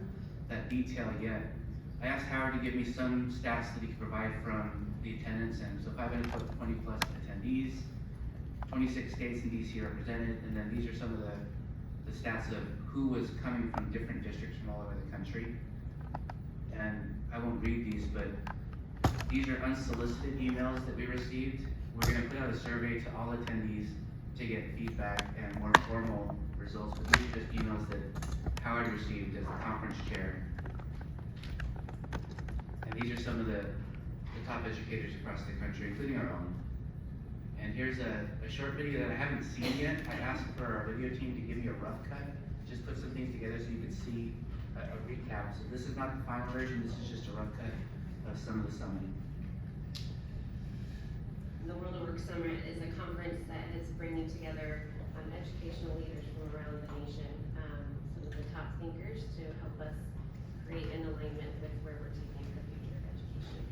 detail yet. I asked Howard to give me some stats that he could provide from the attendance, and so 520 plus attendees, 26 states and DC represented, and then these are some of the stats of who was coming from different districts from all over the country. And I won't read these, but these are unsolicited emails that we received. We're gonna put out a survey to all attendees to get feedback and more formal results, but these are just emails that Howard received as the conference chair. And these are some of the top educators across the country, including our own. And here's a short video that I haven't seen yet. I asked for our video team to give me a rough cut, just put some things together so you could see a recap. So this is not the final version, this is just a rough cut of some of the summary. The World of Work Summit is a conference that is bringing together educational leaders from around the nation, some of the top thinkers to help us create an alignment with where we're taking the future of education.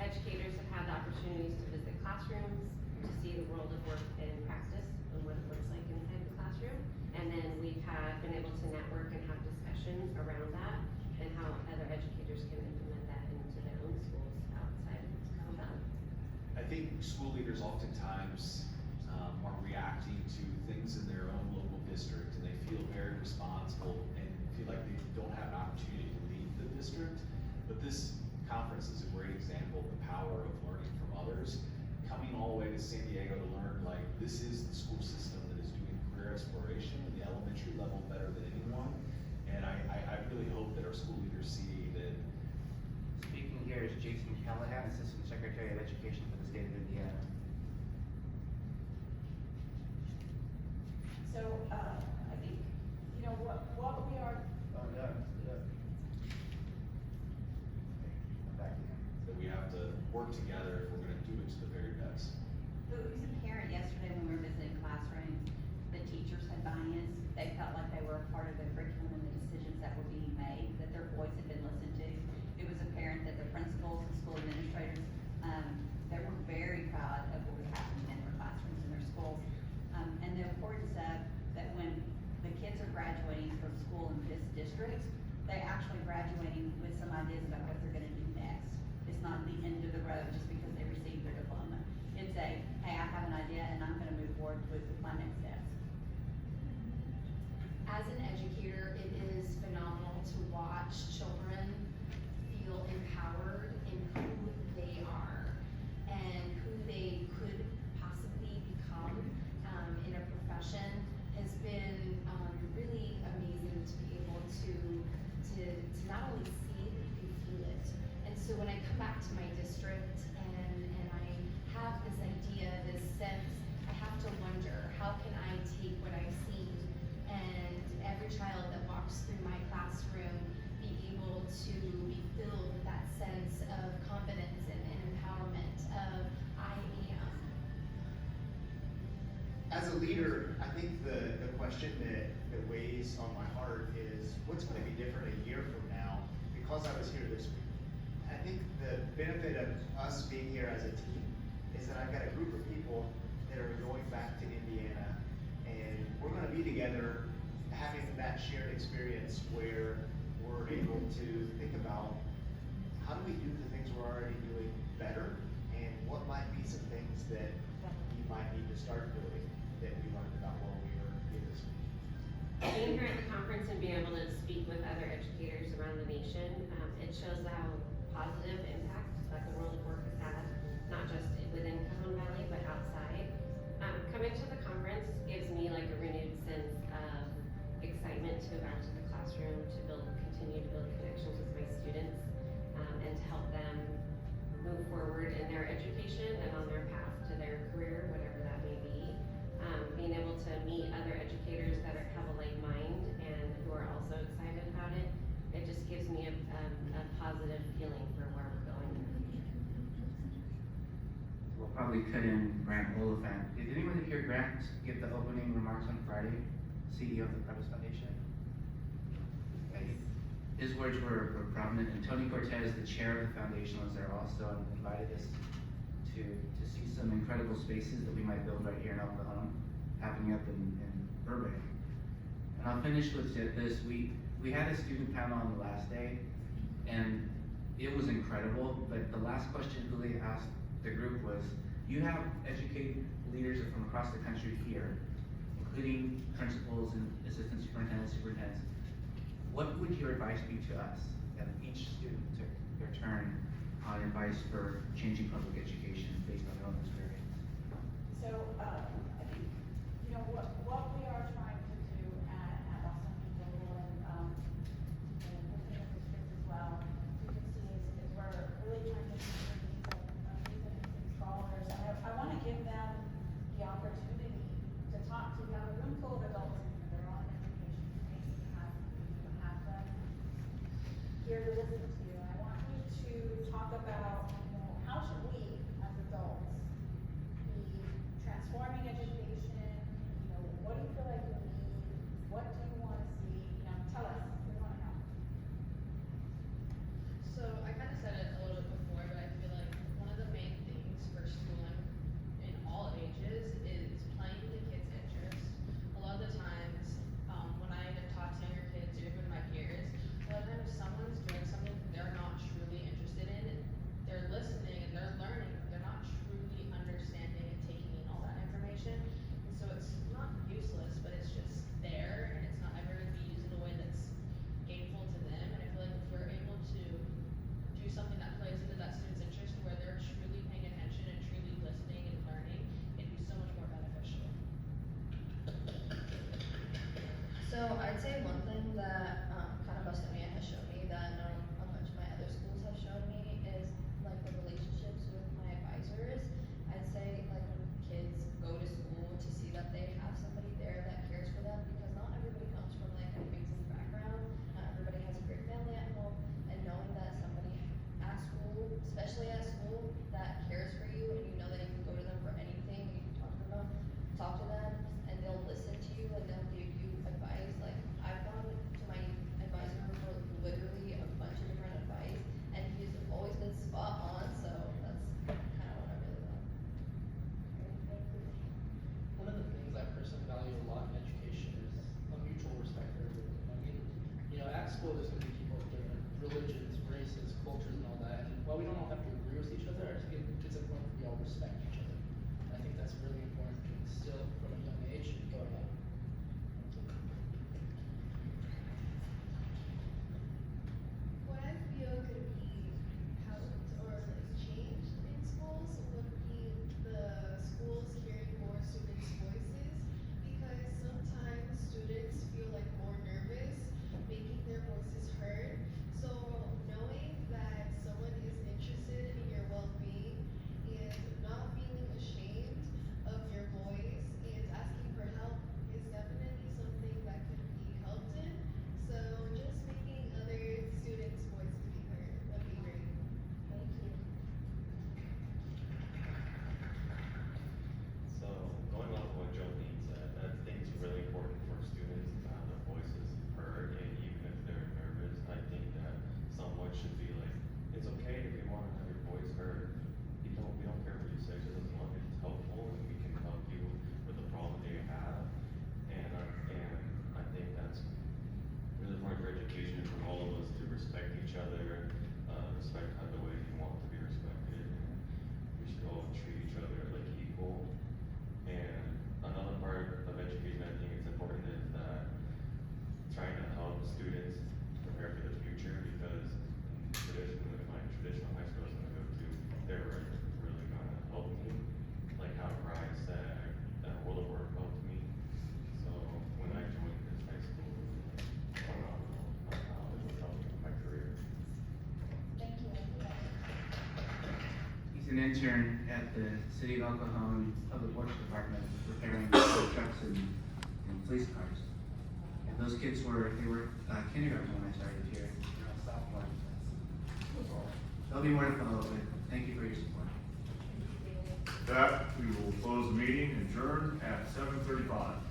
Educators have had the opportunities to visit classrooms, to see the world of work in practice and what it looks like inside the classroom. And then we've been able to network and have discussions around that and how other educators can implement that into their own schools outside of Cajon Valley. I think school leaders oftentimes are reacting to things in their own local district, and they feel very responsible and feel like they don't have an opportunity to lead the district. But this conference is a great example of the power of learning from others. Coming all the way to San Diego to learn, like, this is the school system that is doing career exploration at the elementary level better than anyone. And I really hope that our school leaders see that. Speaking here is Jason Callahan, Assistant Secretary of Education for the state of Indiana. So, I think, what we are. That we have to work together if we're gonna do it to the very best. So it was apparent yesterday when we were visiting classrooms, the teachers had buy-ins. They felt like they were a part of the curriculum and the decisions that were being made, that their voice had been listened to. It was apparent that the principals and school administrators, they were very proud of what was happening in their classrooms and their schools. And the importance of that when the kids are graduating from school in this district, they're actually graduating with some ideas about what they're gonna do next. It's not the end of the road just because they received their diploma. It's a, hey, I have an idea and I'm gonna move forward with my next steps. As an educator, it is phenomenal to watch children feel empowered in who they are and who they could possibly become in a profession has been really amazing to be able to not only see it, but you can feel it. And so when I come back to my district and I have this idea, this sense, I have to wonder, how can I take what I've seen and every child that walks through my classroom be able to be filled with that sense of confidence and empowerment of I am. As a leader, I think the question that weighs on my heart is what's going to be different a year from now because I was here this week. I think the benefit of us being here as a team is that I've got a group of people that are going back to Indiana, and we're going to be together having that shared experience where we're able to think about how do we do the things we're already doing better, and what might be some things that you might need to start doing that we learned about while we were here this week. Being here at the conference and being able to speak with other educators around the nation, it shows how positive impact that the world of work has had, not just within Cajon Valley, but outside. Coming to the conference gives me like a renewed sense of excitement to go back to the classroom, to continue to build connections with my students, and to help them move forward in their education and on their path to their career, whatever that may be. Being able to meet other educators that have a like mind and who are also excited about it, it just gives me a positive feeling for where we're going in probably cut in Grant Oliphant. Did anyone hear Grant give the opening remarks on Friday? CEO of the Preface Foundation? Okay. His words were prominent, and Tony Cortez, the chair of the foundation, was there also and invited us to see some incredible spaces that we might build right here in Oklahoma, happening up in Burbank. And I'll finish with this. We had a student panel on the last day, and it was incredible, but the last question Julia asked the group was, you have educated leaders from across the country here, including principals and assistant superintendents. What would your advice be to us? And each student took their turn on advice for changing public education based on their own experience. So, I think, you know, what we are trying to do at Boston Global and within the district as well, you can see is we're really trying to these scholars. And I want to give them the opportunity to talk to. You have a room full of adults in here, they're all in education, maybe you have them here to listen to you. I want you to talk about, you know, how should we as adults be transforming education? You know, what do you feel like you need? What do you want to see? You know, tell us. We want to know. So I kind of said it a little bit before, but I feel like one of the main things for schooling in all ages is playing the kids' interest. A lot of the times, when I even talk to younger kids, or even my peers, a lot of times if someone's doing something they're not truly interested in, they're listening and they're learning, but they're not truly understanding and taking in all that information. And so it's not useless, but it's just there, and it's not ever going to be used in a way that's gainful to them. And I feel like if we're able to do something that plays into that student's interest where they're truly paying attention and truly listening and learning, it'd be so much more beneficial. So I'd say one thing that kind of Bostonian has shown me that a bunch of my other schools have shown me is like the relationships with my advisors. I'd say like when kids go to school to see that they have somebody there that cares for them, because not everybody comes from like an amazing background, not everybody has a great family at home, and knowing that somebody at school, especially at school, that cares for you and you know that you can go to them for anything, you can talk to them, and they'll listen to you and they'll give you advice. Like I've gone to my advisor for literally a bunch of different advice, and he's always been spot on. So that's kind of what I really love. One of the things I personally value a lot in education is a mutual respect for everyone. I mean, you know, at school there's going to be people of different religions, races, cultures, and all that. And while we don't all have to agree with each other, I think it's important that we all respect each other. And I think that's really important to instill from a young age and go ahead. What I feel could be helped or like changed in schools would be the schools hearing more students' voices, because sometimes students feel like more nervous making their voices heard. So knowing that someone is interested in your well-being and not feeling ashamed of your voice and asking for help is definitely something that could be helped in. So just making other students' voices be heard would be great. Thank you. So going off of what Jolene said, I think it's really important for students to have their voices heard, and even if they're nervous, I think that someone should be like, it's okay if you want to have your voice heard. We don't care what you say, just as long as it's helpful and we can help you with the problem that you have. And I think that's really important for education, for all of us to respect each other, respect the way you want to be respected, and we should all treat each other like equal. And another part of education I think is important is that trying to help students prepare for the future, because traditionally, my traditional high school I was going to go to, they were really going to help me, like how Brian said, that World of Work helped me. So when I joined this high school, it was helping with my career. Thank you. He's an intern at the City of El Cajon Public Works Department, repairing trucks and police cars. And those kids were kindergarten when I started here, sophomore. There'll be more to follow, but thank you for your support. that, we will close the meeting, adjourn at 7:35.